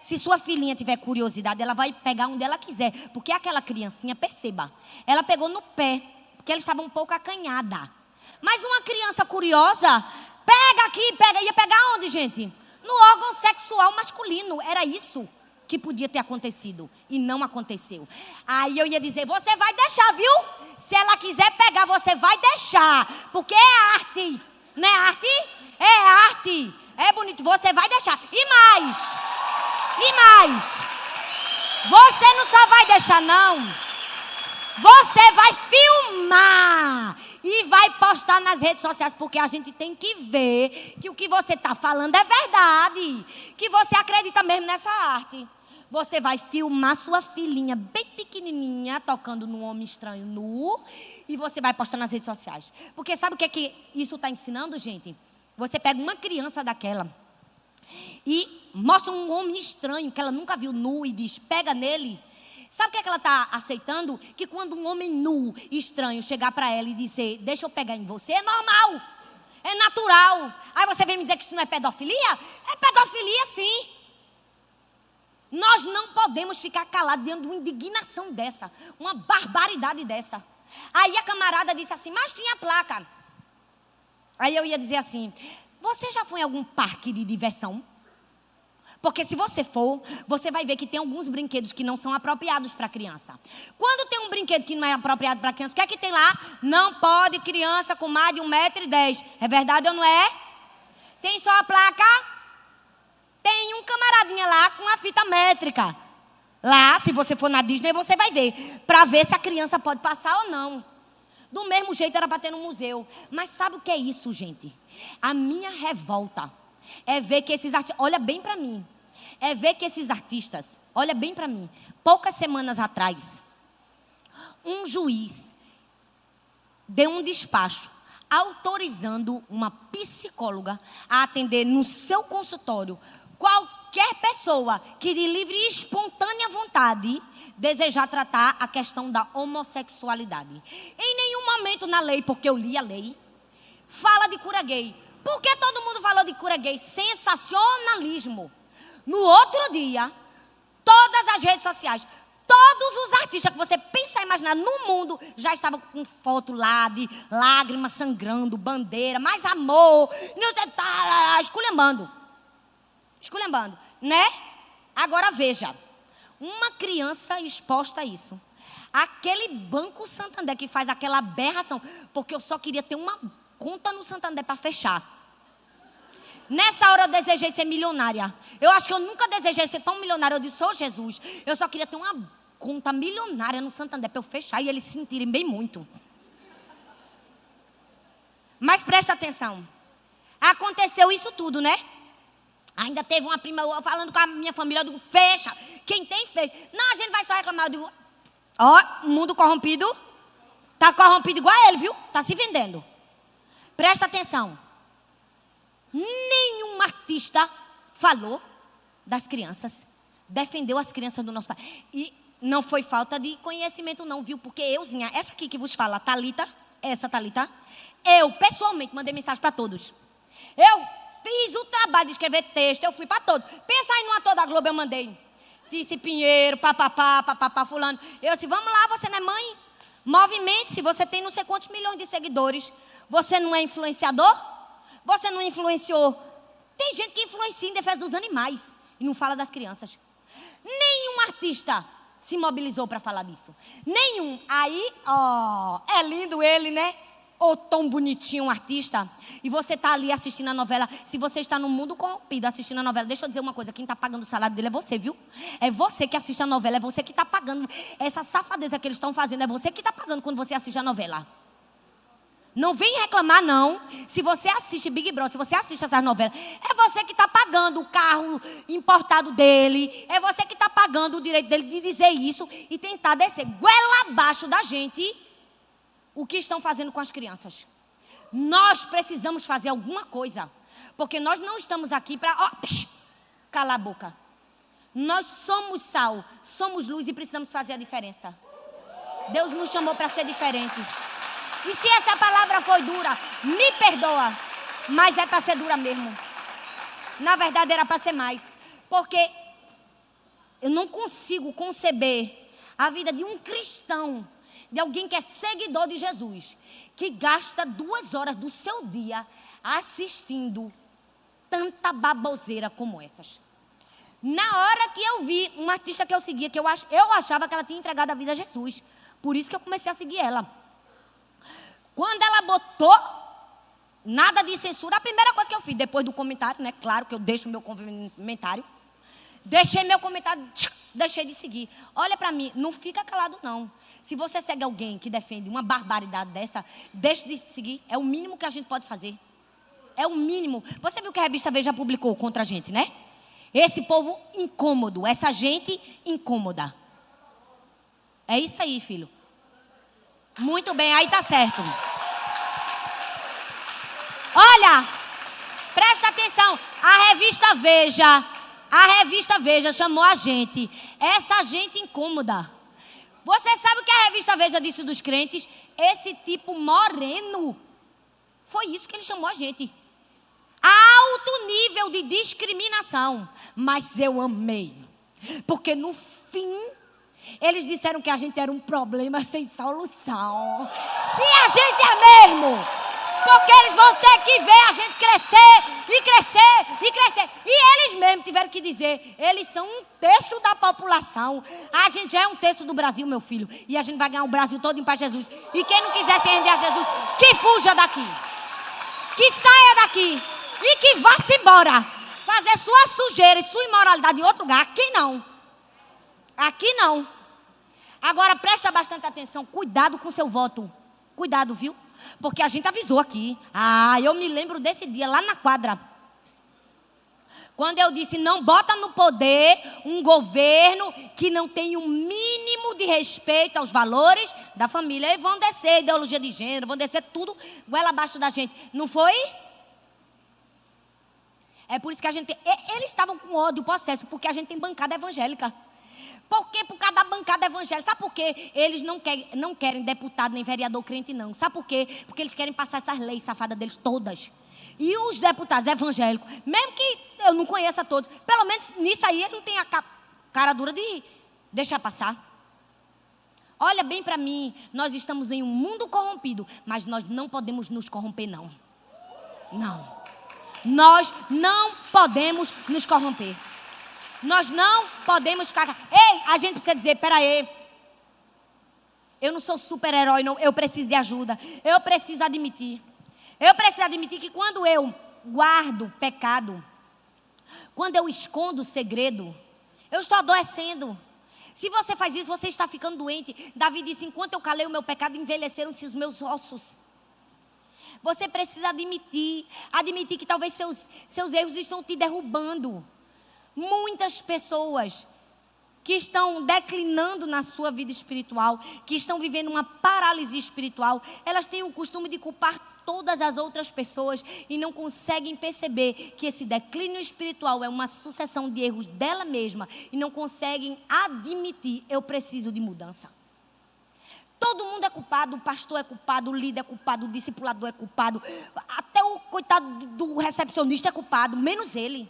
Se sua filhinha tiver curiosidade, ela vai pegar onde ela quiser. Porque aquela criancinha, perceba, ela pegou no pé, porque ela estava um pouco acanhada. Mas uma criança curiosa, pega aqui, ia pegar onde, gente? No órgão sexual masculino. Era isso que podia ter acontecido. E não aconteceu. Aí eu ia dizer: você vai deixar, viu? Se ela quiser pegar, você vai deixar. Porque é arte. Não é arte? É arte. É bonito, você vai deixar. E mais. Você não só vai deixar, não. Você vai filmar e vai postar nas redes sociais, porque a gente tem que ver que o que você está falando é verdade. Que você acredita mesmo nessa arte. Você vai filmar sua filhinha bem pequenininha, tocando num homem estranho nu, e você vai postar nas redes sociais. Porque sabe o que isso está ensinando, gente? Você pega uma criança daquela e mostra um homem estranho que ela nunca viu nu e diz, pega nele. Sabe o que ela está aceitando? Que quando um homem nu, estranho, chegar para ela e dizer, deixa eu pegar em você, é normal, é natural. Aí você vem me dizer que isso não é pedofilia? É pedofilia, sim. Nós não podemos ficar calados diante de uma indignação dessa, uma barbaridade dessa. Aí a camarada disse assim, mas tinha placa. Aí eu ia dizer assim, você já foi em algum parque de diversão? Porque se você for, você vai ver que tem alguns brinquedos que não são apropriados para criança. Quando tem um brinquedo que não é apropriado para criança, o que é que tem lá? Não pode criança com mais de 1,10 m. É verdade ou não é? Tem só a placa? Tem um camaradinha lá com a fita métrica. Lá, se você for na Disney, você vai ver. Para ver se a criança pode passar ou não. Do mesmo jeito era para ter no museu. Mas sabe o que é isso, gente? A minha revolta é ver que esses artistas... Olha bem para mim. É ver que esses artistas... Olha bem para mim. Poucas semanas atrás, um juiz deu um despacho autorizando uma psicóloga a atender no seu consultório qualquer pessoa que de livre e espontânea vontade desejar tratar a questão da homossexualidade. Em nenhum momento na lei, porque eu li a lei, fala de cura gay. Por que todo mundo falou de cura gay? Sensacionalismo. No outro dia, todas as redes sociais, todos os artistas que você pensa e imaginar no mundo já estavam com foto lá de lágrimas sangrando, bandeira, mais amor, esculhambando. Esculhambando, né? Agora veja, uma criança exposta a isso. Aquele Banco Santander que faz aquela aberração, porque eu só queria ter uma conta no Santander para fechar. Nessa hora eu desejei ser milionária. Eu acho que eu nunca desejei ser tão milionária. Eu disse, ô Jesus, eu só queria ter uma conta milionária no Santander para eu fechar e eles se sentirem bem muito. Mas presta atenção. Aconteceu isso tudo, né? Ainda teve uma prima falando com a minha família, eu digo, fecha. Quem tem, fecha. Não, a gente vai só reclamar. Eu digo, ó, mundo corrompido. Tá corrompido igual a ele, viu? Tá se vendendo. Presta atenção. Nenhum artista falou das crianças. Defendeu as crianças do nosso país. E não foi falta de conhecimento não, viu? Porque euzinha, essa aqui que vos fala, Thalita, essa Thalita, eu pessoalmente mandei mensagem para todos. Eu fiz o trabalho de escrever texto, eu fui para todos. Pensa aí no ator da Globo, eu mandei. Disse Pinheiro, papapá, fulano. Eu disse, vamos lá, você não é mãe? Movimente-se, você tem não sei quantos milhões de seguidores. Você não é influenciador? Você não influenciou? Tem gente que influencia em defesa dos animais e não fala das crianças. Nenhum artista se mobilizou para falar disso. Nenhum. Aí, ó, é lindo ele, né? Ou tão bonitinho um artista. E você está ali assistindo a novela. Se você está no mundo corrompido assistindo a novela, deixa eu dizer uma coisa. Quem está pagando o salário dele é você, viu? É você que assiste a novela. É você que está pagando. Essa safadeza que eles estão fazendo, é você que está pagando quando você assiste a novela. Não vem reclamar, não. Se você assiste Big Brother, se você assiste essas novelas, é você que está pagando o carro importado dele. É você que está pagando o direito dele de dizer isso e tentar descer goela abaixo da gente o que estão fazendo com as crianças. Nós precisamos fazer alguma coisa. Porque nós não estamos aqui para... calar a boca. Nós somos sal, somos luz e precisamos fazer a diferença. Deus nos chamou para ser diferente. E se essa palavra foi dura, me perdoa. Mas é para ser dura mesmo. Na verdade, era para ser mais. Porque eu não consigo conceber a vida de um cristão, de alguém que é seguidor de Jesus, que gasta 2 horas do seu dia assistindo tanta baboseira como essas. Na hora que eu vi uma artista que eu seguia, que eu achava que ela tinha entregado a vida a Jesus. Por isso que eu comecei a seguir ela. Quando ela botou nada de censura, a primeira coisa que eu fiz, depois do comentário, né? Claro que eu deixo meu comentário. Deixei meu comentário, deixei de seguir. Olha para mim, não fica calado não. Se você segue alguém que defende uma barbaridade dessa, deixe de seguir. É o mínimo que a gente pode fazer. É o mínimo. Você viu que a revista Veja publicou contra a gente, né? Esse povo incômodo, essa gente incômoda. É isso aí, filho. Muito bem, aí tá certo. Olha, presta atenção. A revista Veja chamou a gente. Essa gente incômoda. Você sabe o que a revista Veja disse dos crentes? Esse tipo moreno. Foi isso que ele chamou a gente. Alto nível de discriminação. Mas eu amei. Porque no fim, eles disseram que a gente era um problema sem solução. E a gente é mesmo. Porque eles vão ter que ver a gente crescer, e crescer, e crescer. E eles mesmos tiveram que dizer, eles são 1/3 da população. A gente já é 1/3 do Brasil, meu filho. E a gente vai ganhar o Brasil todo em paz, Jesus. E quem não quiser se render a Jesus, que fuja daqui. Que saia daqui. E que vá-se embora. Fazer sua sujeira e sua imoralidade em outro lugar. Aqui não. Aqui não. Agora presta bastante atenção. Cuidado com seu voto. Cuidado, viu? Porque a gente avisou aqui. Eu me lembro desse dia lá na quadra. Quando eu disse, não bota no poder um governo que não tem um mínimo de respeito aos valores da família. Eles vão descer ideologia de gênero, vão descer tudo goela abaixo da gente. Não foi? É por isso que a gente... Eles estavam com ódio, possesso, porque a gente tem bancada evangélica. Por quê? Por causa da bancada evangélica. Sabe por quê? Eles não querem deputado nem vereador crente, não. Sabe por quê? Porque eles querem passar essas leis safadas deles todas. E os deputados evangélicos, mesmo que eu não conheça todos, pelo menos nisso aí ele não tem a cara dura de deixar passar. Olha bem para mim, nós estamos em um mundo corrompido, mas nós não podemos nos corromper, não. Não. Nós não podemos nos corromper. Nós não podemos ficar... Ei, a gente precisa dizer, peraí. Eu não sou super-herói, não. Eu preciso de ajuda. Eu preciso admitir. Eu preciso admitir que quando eu guardo pecado, quando eu escondo o segredo, eu estou adoecendo. Se você faz isso, você está ficando doente. Davi disse, enquanto eu calei o meu pecado, envelheceram-se os meus ossos. Você precisa admitir que talvez seus erros estão te derrubando. Muitas pessoas que estão declinando na sua vida espiritual, que estão vivendo uma paralisia espiritual, elas têm o costume de culpar todas as outras pessoas e não conseguem perceber que esse declínio espiritual é uma sucessão de erros dela mesma e não conseguem admitir, eu preciso de mudança. Todo mundo é culpado, o pastor é culpado, o líder é culpado, o discipulador é culpado, até o coitado do recepcionista é culpado, menos ele.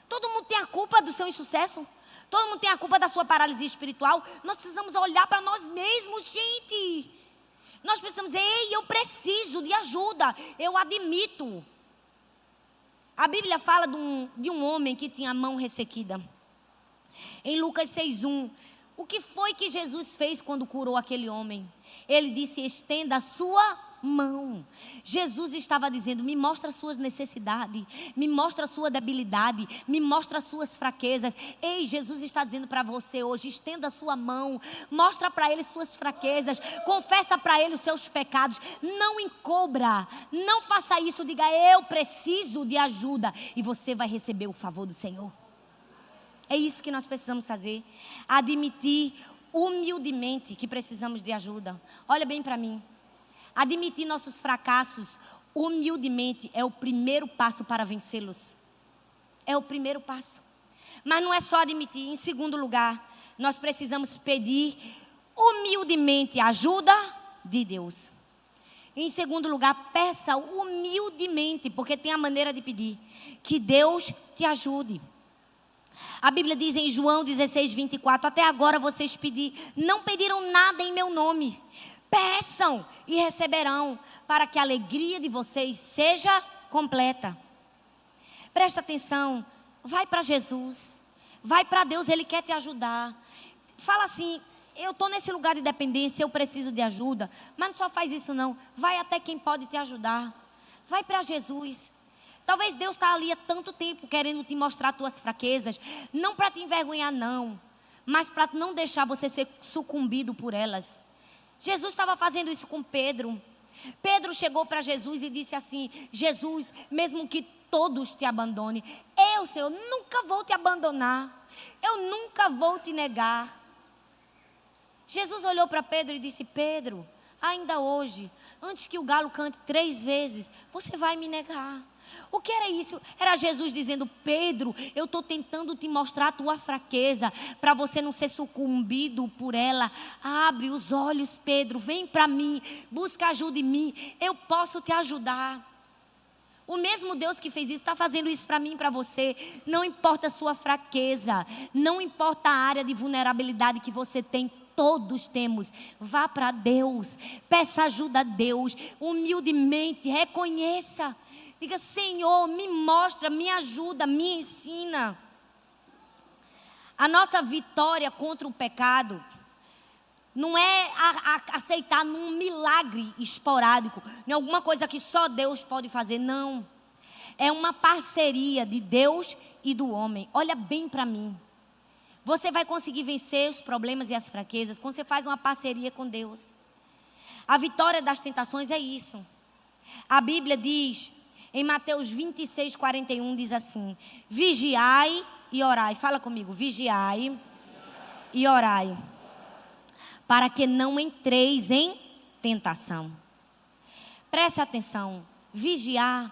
Todo mundo tem a culpa do seu insucesso. Todo mundo tem a culpa da sua paralisia espiritual. Nós precisamos olhar para nós mesmos, gente. Nós precisamos dizer, ei, eu preciso de ajuda. Eu admito. A Bíblia fala de um homem que tinha a mão ressequida. Em Lucas 6:1, o que foi que Jesus fez quando curou aquele homem? Ele disse, estenda a sua mão. Jesus estava dizendo, me mostra a sua necessidade, me mostra a sua debilidade, me mostra as suas fraquezas. Ei, Jesus está dizendo para você hoje, estenda a sua mão, mostra para ele suas fraquezas, confessa para ele os seus pecados, não encobra, não faça isso, diga eu preciso de ajuda e você vai receber o favor do Senhor. É isso que nós precisamos fazer, admitir humildemente que precisamos de ajuda. Olha bem para mim. Admitir nossos fracassos humildemente é o primeiro passo para vencê-los. É o primeiro passo. Mas não é só admitir. Em segundo lugar, nós precisamos pedir humildemente a ajuda de Deus. Em segundo lugar, peça humildemente, porque tem a maneira de pedir, que Deus te ajude. A Bíblia diz em João 16:24, até agora vocês não pediram nada em meu nome. Peçam e receberão, para que a alegria de vocês seja completa. Presta atenção, vai para Jesus, vai para Deus, Ele quer te ajudar. Fala assim, eu estou nesse lugar de dependência, eu preciso de ajuda. Mas não só faz isso não, vai até quem pode te ajudar. Vai para Jesus. Talvez Deus está ali há tanto tempo querendo te mostrar tuas fraquezas, não para te envergonhar não, mas para não deixar você ser sucumbido por elas. Jesus estava fazendo isso com Pedro. Pedro chegou para Jesus e disse assim, Jesus, mesmo que todos te abandonem. Eu, Senhor, nunca vou te abandonar. Eu nunca vou te negar. Jesus olhou para Pedro e disse: Pedro, ainda hoje, antes que o galo cante 3 vezes, você vai me negar. O que era isso? Era Jesus dizendo: Pedro, eu estou tentando te mostrar a tua fraqueza, para você não ser sucumbido por ela. Abre os olhos, Pedro, vem para mim, busca ajuda em mim, eu posso te ajudar. O mesmo Deus que fez isso está fazendo isso para mim e para você. Não importa a sua fraqueza, não importa a área de vulnerabilidade que você tem, todos temos. Vá para Deus, peça ajuda a Deus, humildemente, reconheça. Diga: Senhor, me mostra, me ajuda, me ensina. A nossa vitória contra o pecado não é aceitar num milagre esporádico, em alguma coisa que só Deus pode fazer, não. É uma parceria de Deus e do homem. Olha bem para mim. Você vai conseguir vencer os problemas e as fraquezas quando você faz uma parceria com Deus. A vitória das tentações é isso. A Bíblia diz, em Mateus 26, 41, diz assim: vigiai e orai. Fala comigo: vigiai e orai, para que não entreis em tentação. Preste atenção. Vigiar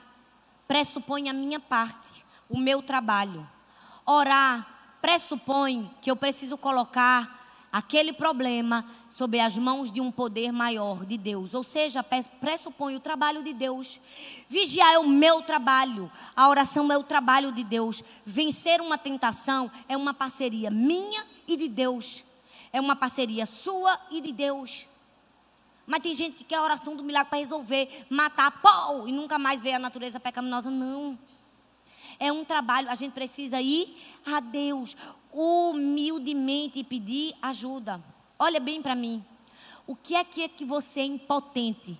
pressupõe a minha parte, o meu trabalho. Orar pressupõe que eu preciso colocar aquele problema sob as mãos de um poder maior, de Deus. Ou seja, pressupõe o trabalho de Deus. Vigiar é o meu trabalho. A oração é o trabalho de Deus. Vencer uma tentação é uma parceria minha e de Deus. É uma parceria sua e de Deus. Mas tem gente que quer a oração do milagre para resolver, matar, pô, e nunca mais ver a natureza pecaminosa. Não. É um trabalho, a gente precisa ir a Deus humildemente e pedir ajuda. Olha bem para mim. O que é que você é impotente?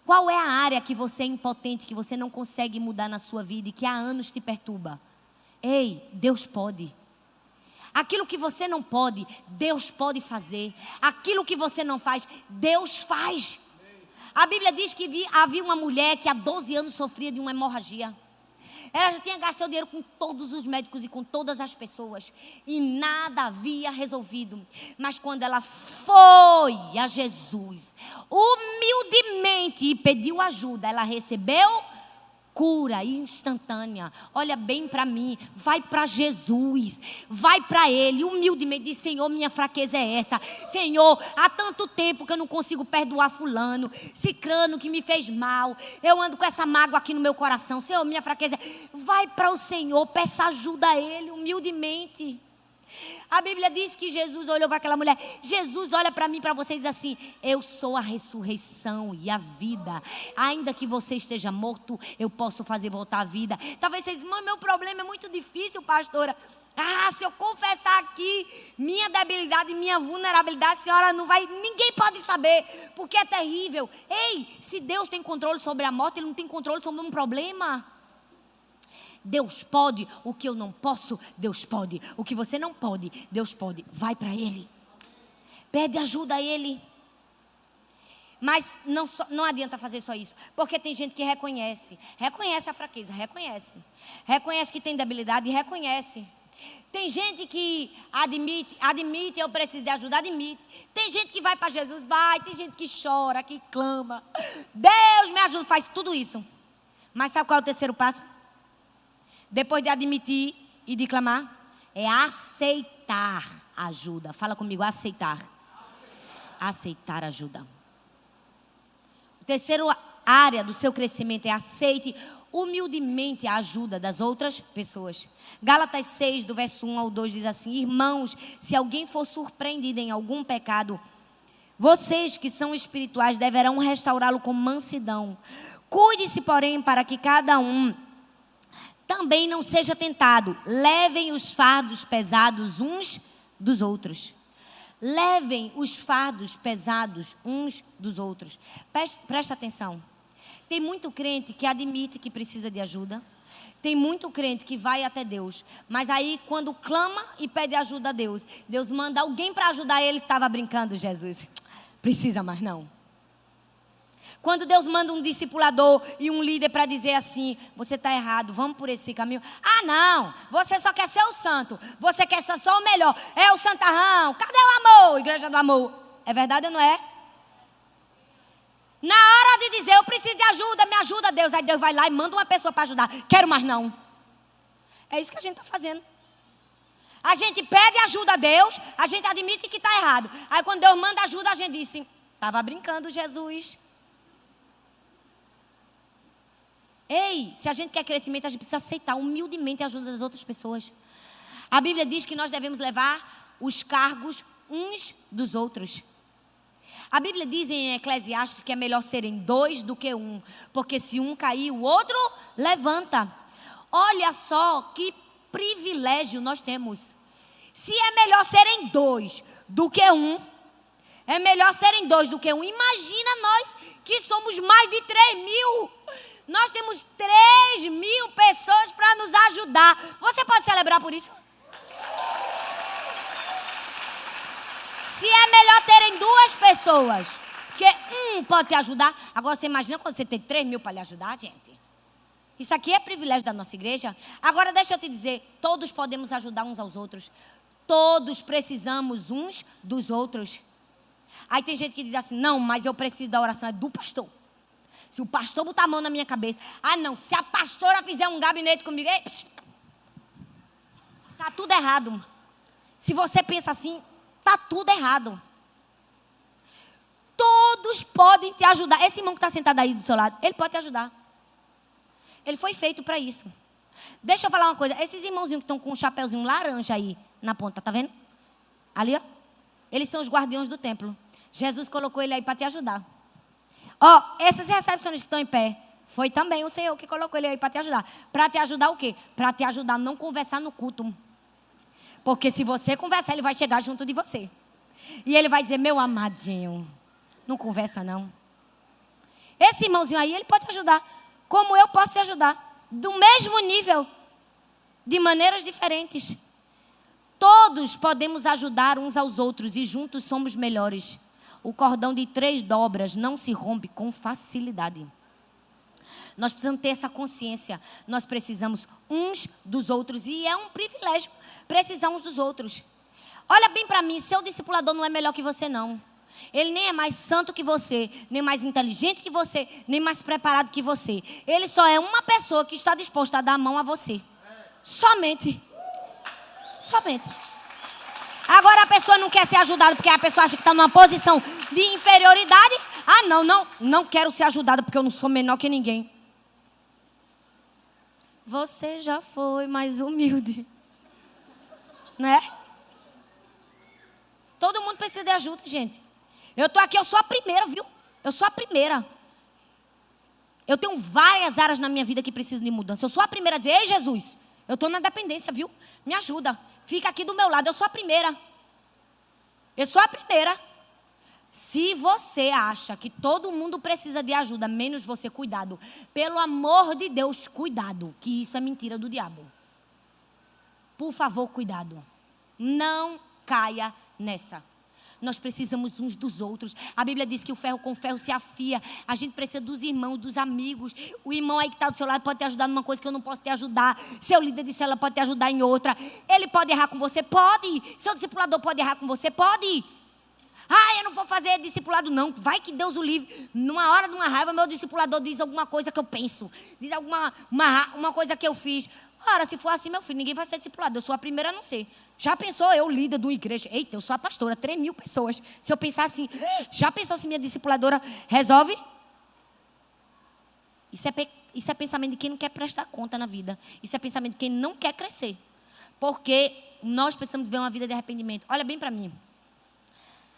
Qual é a área que você é impotente, que você não consegue mudar na sua vida e que há anos te perturba? Ei, Deus pode. Aquilo que você não pode, Deus pode fazer. Aquilo que você não faz, Deus faz. A Bíblia diz que havia uma mulher que há 12 anos sofria de uma hemorragia. Ela já tinha gastado dinheiro com todos os médicos e com todas as pessoas, e nada havia resolvido. Mas quando ela foi a Jesus, humildemente, e pediu ajuda, ela recebeu cura instantânea. Olha bem para mim, vai para Jesus, vai para Ele, humildemente diz: Senhor, minha fraqueza é essa. Senhor, há tanto tempo que eu não consigo perdoar fulano, cicrano que me fez mal, eu ando com essa mágoa aqui no meu coração. Senhor, minha fraqueza é... Vai para o Senhor, peça ajuda a Ele, humildemente. A Bíblia diz que Jesus olhou para aquela mulher. Jesus olha para mim, para você e diz assim: eu sou a ressurreição e a vida. Ainda que você esteja morto, eu posso fazer voltar a vida. Talvez você diz: mãe, meu problema é muito difícil, pastora. Se eu confessar aqui minha debilidade e minha vulnerabilidade, a senhora não vai, ninguém pode saber, porque é terrível. Ei, se Deus tem controle sobre a morte, Ele não tem controle sobre um problema. Deus pode, o que eu não posso, Deus pode. O que você não pode, Deus pode. Vai para Ele. Pede ajuda a Ele. Mas não adianta fazer só isso. Porque tem gente que reconhece a fraqueza, reconhece que tem debilidade e reconhece. Tem gente que admite, eu preciso de ajuda, admite. Tem gente que vai para Jesus, vai. Tem gente que chora, que clama. Deus me ajuda, faz tudo isso. Mas sabe qual é o terceiro passo? Depois de admitir e de clamar, é aceitar ajuda. Fala comigo: aceitar. Aceitar ajuda. A terceira área do seu crescimento é aceite humildemente a ajuda das outras pessoas. Gálatas 6, do verso 1 ao 2 diz assim: irmãos, se alguém for surpreendido em algum pecado, vocês que são espirituais deverão restaurá-lo com mansidão. Cuide-se, porém, para que cada um também não seja tentado. Levem os fardos pesados uns dos outros. Levem os fardos pesados uns dos outros. Presta atenção. Tem muito crente que admite que precisa de ajuda. Tem muito crente que vai até Deus. Mas aí quando clama e pede ajuda a Deus, Deus manda alguém para ajudar ele. Estava brincando, Jesus. Precisa mais não. Quando Deus manda um discipulador e um líder para dizer assim, você está errado, vamos por esse caminho. Ah, não, você só quer ser o santo, você quer ser só o melhor. É o santarrão, cadê o amor, igreja do amor? É verdade ou não é? Na hora de dizer, eu preciso de ajuda, me ajuda Deus. Aí Deus vai lá e manda uma pessoa para ajudar. Quero mais não. É isso que a gente está fazendo. A gente pede ajuda a Deus, a gente admite que está errado. Aí quando Deus manda ajuda, a gente diz, estava brincando, Jesus. Ei, se a gente quer crescimento, a gente precisa aceitar humildemente a ajuda das outras pessoas. A Bíblia diz que nós devemos levar os cargos uns dos outros. A Bíblia diz em Eclesiastes que é melhor serem 2 do que 1, porque se um cair, o outro levanta. Olha só que privilégio nós temos. Se é melhor serem 2 do que 1, é melhor serem 2 do que 1. Imagina nós que somos mais de 3.000. Nós temos 3.000 pessoas para nos ajudar. Você pode celebrar por isso? Se é melhor terem 2 pessoas, porque pode te ajudar. Agora você imagina quando você tem 3.000 para lhe ajudar, gente. Isso aqui é privilégio da nossa igreja. Agora deixa eu te dizer, todos podemos ajudar uns aos outros. Todos precisamos uns dos outros. Aí tem gente que diz assim, não, mas eu preciso da oração, é do pastor. Se o pastor botar a mão na minha cabeça, não, se a pastora fizer um gabinete comigo, está tudo errado. Se você pensa assim, está tudo errado. Todos podem te ajudar. Esse irmão que está sentado aí do seu lado, ele pode te ajudar. Ele foi feito para isso. Deixa eu falar uma coisa. Esses irmãozinhos que estão com um chapéuzinho laranja aí na ponta, tá vendo? Ali, ó. Eles são os guardiões do templo. Jesus colocou ele aí para te ajudar. Ó, esses recepcionistas que estão em pé, foi também o Senhor que colocou ele aí para te ajudar. Para te ajudar o quê? Para te ajudar a não conversar no culto. Porque se você conversar, ele vai chegar junto de você. E ele vai dizer, meu amadinho, não conversa não. Esse irmãozinho aí, ele pode te ajudar. Como eu posso te ajudar. Do mesmo nível. De maneiras diferentes. Todos podemos ajudar uns aos outros e juntos somos melhores. O cordão de 3 dobras não se rompe com facilidade. Nós precisamos ter essa consciência. Nós precisamos uns dos outros. E é um privilégio precisar uns dos outros. Olha bem para mim, seu discipulador não é melhor que você não. Ele nem é mais santo que você, nem mais inteligente que você, nem mais preparado que você. Ele só é uma pessoa que está disposta a dar a mão a você. Somente. Somente. Agora a pessoa não quer ser ajudada porque a pessoa acha que está numa posição de inferioridade. Não quero ser ajudada porque eu não sou menor que ninguém. Você já foi mais humilde. Né? Todo mundo precisa de ajuda, gente. Eu estou aqui, eu sou a primeira, viu? Eu sou a primeira. Eu tenho várias áreas na minha vida que precisam de mudança. Eu sou a primeira a dizer, ei Jesus, eu estou na dependência, viu? Me ajuda. Fica aqui do meu lado, eu sou a primeira. Eu sou a primeira. Se você acha que todo mundo precisa de ajuda, menos você, cuidado. Pelo amor de Deus, cuidado, que isso é mentira do diabo. Por favor, cuidado. Não caia nessa. Nós precisamos uns dos outros. A Bíblia diz que o ferro com ferro se afia. A gente precisa dos irmãos, dos amigos. O irmão aí que está do seu lado pode te ajudar numa coisa que eu não posso te ajudar. Seu líder de célula pode te ajudar em outra. Ele pode errar com você? Pode. Seu discipulador pode errar com você? Pode. Eu não vou fazer discipulado não. Vai que Deus o livre. Numa hora de uma raiva, meu discipulador diz alguma coisa que eu penso. Diz uma coisa que eu fiz. Ora, se for assim, meu filho, ninguém vai ser discipulado. Eu sou a primeira a não ser. Já pensou eu, líder de uma igreja? Eita, eu sou a pastora, 3.000 pessoas. Se eu pensar assim, já pensou se minha discipuladora resolve? Isso é pensamento de quem não quer prestar conta na vida. Isso é pensamento de quem não quer crescer. Porque nós precisamos viver uma vida de arrependimento. Olha bem para mim.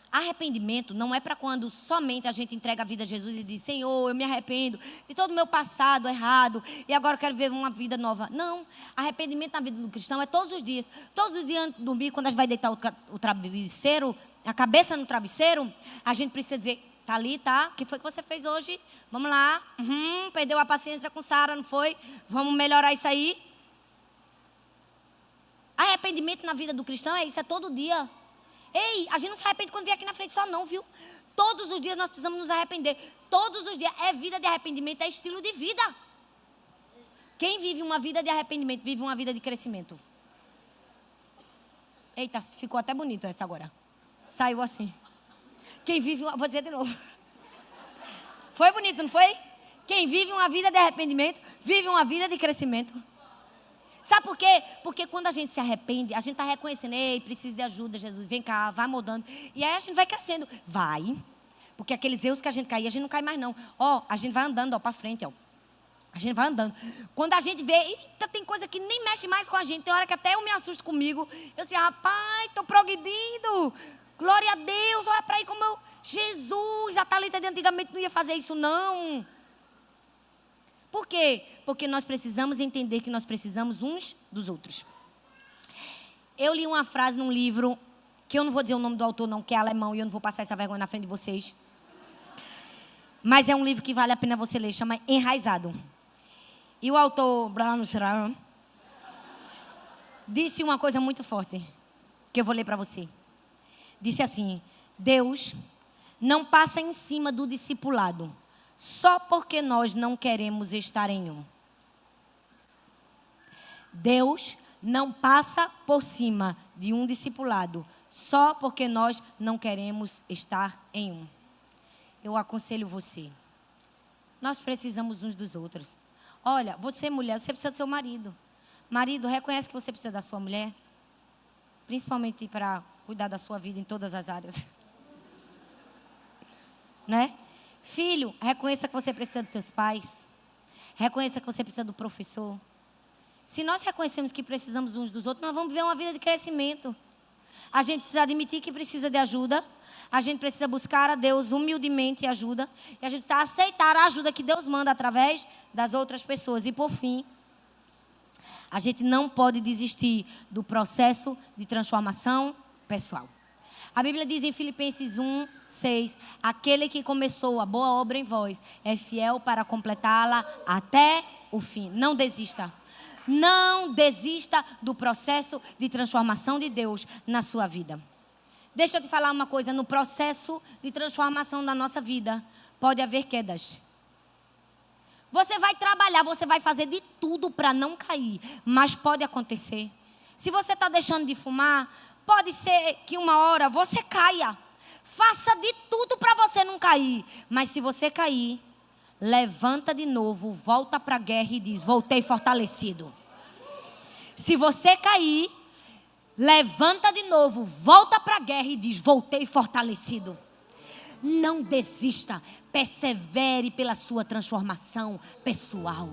Arrependimento não é para quando somente a gente entrega a vida a Jesus e diz, Senhor, eu me arrependo de todo o meu passado errado e agora eu quero viver uma vida nova. Não, arrependimento na vida do cristão é todos os dias. Todos os dias antes de dormir, quando a gente vai deitar o travesseiro, a cabeça no travesseiro, a gente precisa dizer, tá ali, tá? O que foi que você fez hoje? Vamos lá. Perdeu a paciência com Sara, não foi? Vamos melhorar isso aí. Arrependimento na vida do cristão é isso, é todo dia. Ei, a gente não se arrepende quando vem aqui na frente só não, viu? Todos os dias nós precisamos nos arrepender. Todos os dias. É vida de arrependimento, é estilo de vida. Quem vive uma vida de arrependimento, vive uma vida de crescimento. Eita, ficou até bonito essa agora. Saiu assim. Quem vive uma... Vou dizer de novo. Foi bonito, não foi? Quem vive uma vida de arrependimento, vive uma vida de crescimento. Sabe por quê? Porque quando a gente se arrepende, a gente está reconhecendo, ei, preciso de ajuda, Jesus, vem cá, vai mudando. E aí a gente vai crescendo. Vai. Porque aqueles erros que a gente caía, a gente não cai mais não. Ó, a gente vai andando, ó, para frente, ó. A gente vai andando. Quando a gente vê, eita, tem coisa que nem mexe mais com a gente. Tem hora que até eu me assusto comigo. Eu sei, rapaz, estou progredindo. Glória a Deus, olha para aí como eu... Jesus, a Thalita de antigamente não ia fazer isso não. Por quê? Porque nós precisamos entender que nós precisamos uns dos outros. Eu li uma frase num livro, que eu não vou dizer o nome do autor não, que é alemão, e eu não vou passar essa vergonha na frente de vocês. Mas é um livro que vale a pena você ler, chama Enraizado. E o autor disse uma coisa muito forte, que eu vou ler para você. Disse assim, Deus não passa em cima do discipulado, só porque nós não queremos estar em um. Deus não passa por cima de um discipulado, só porque nós não queremos estar em um. Eu aconselho você. Nós precisamos uns dos outros. Olha, você mulher, você precisa do seu marido. Marido, reconhece que você precisa da sua mulher. Principalmente para cuidar da sua vida em todas as áreas. Né? Filho, reconheça que você precisa dos seus pais. Reconheça que você precisa do professor. Se nós reconhecemos que precisamos uns dos outros, nós vamos viver uma vida de crescimento. A gente precisa admitir que precisa de ajuda. A gente precisa buscar a Deus humildemente ajuda. E a gente precisa aceitar a ajuda que Deus manda através das outras pessoas. E por fim, a gente não pode desistir do processo de transformação pessoal. A Bíblia diz em Filipenses 1, 6, aquele que começou a boa obra em vós é fiel para completá-la até o fim. Não desista. Não desista do processo de transformação de Deus na sua vida. Deixa eu te falar uma coisa, no processo de transformação da nossa vida, pode haver quedas. Você vai trabalhar, você vai fazer de tudo para não cair, mas pode acontecer. Se você está deixando de fumar, pode ser que uma hora você caia. Faça de tudo para você não cair, mas se você cair, levanta de novo, volta para a guerra e diz, voltei fortalecido. Se você cair, levanta de novo, volta para a guerra e diz, voltei fortalecido. Não desista, persevere pela sua transformação pessoal.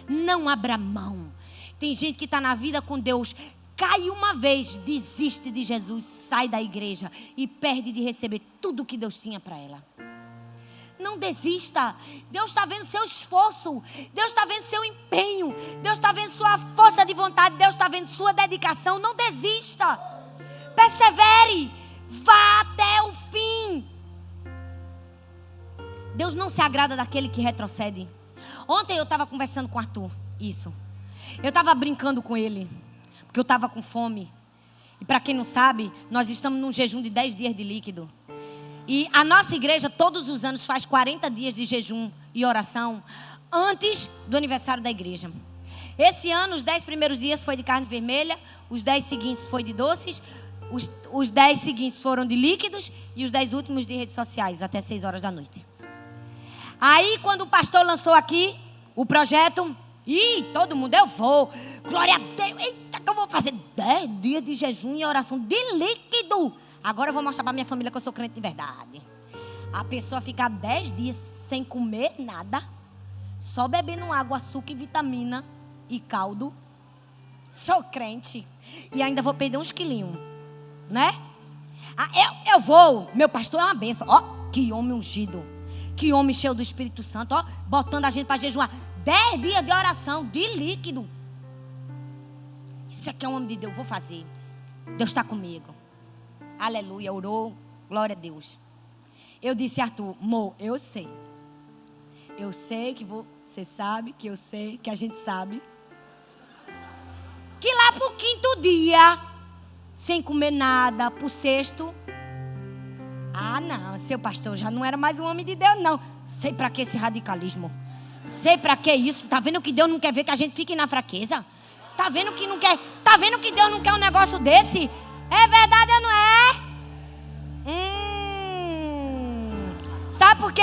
Não abra mão. Tem gente que está na vida com Deus, cai uma vez, desiste de Jesus, sai da igreja e perde de receber tudo que Deus tinha para ela. Não desista. Deus está vendo seu esforço. Deus está vendo seu empenho. Deus está vendo sua força de vontade. Deus está vendo sua dedicação. Não desista. Persevere. Vá até o fim. Deus não se agrada daquele que retrocede. Ontem eu estava conversando com o Arthur. Isso. Eu estava brincando com ele. Porque eu estava com fome. E para quem não sabe, nós estamos num jejum de 10 dias de líquido. E a nossa igreja todos os anos faz 40 dias de jejum e oração antes do aniversário da igreja. Esse ano, os 10 primeiros dias foi de carne vermelha, os 10 seguintes foi de doces, os 10 seguintes foram de líquidos e os 10 últimos de redes sociais, até 6 horas da noite. Aí, quando o pastor lançou aqui o projeto, todo mundo, eu vou, glória a Deus, eita, que eu vou fazer 10 dias de jejum e oração de líquido. Agora eu vou mostrar para minha família que eu sou crente de verdade. A pessoa ficar 10 dias sem comer nada, só bebendo água, açúcar e vitamina e caldo. Sou crente. E ainda vou perder uns quilinhos, né? Eu vou. Meu pastor é uma bênção. Ó, que homem ungido. Que homem cheio do Espírito Santo. Ó, botando a gente para jejuar 10 dias de oração, de líquido. Isso aqui é um homem de Deus, vou fazer. Deus está comigo. Aleluia, orou, glória a Deus. Eu disse, Arthur, amor, eu sei. Eu sei que você sabe, que eu sei, que a gente sabe. Que lá pro 5º dia, sem comer nada, pro cesto. Ah, não, seu pastor já não era mais um homem de Deus, não. Sei pra que esse radicalismo. Sei pra que isso. Tá vendo que Deus não quer ver que a gente fique na fraqueza? Tá vendo que não quer? Tá vendo que Deus não quer um negócio desse? É verdade ou não é? Sabe por quê?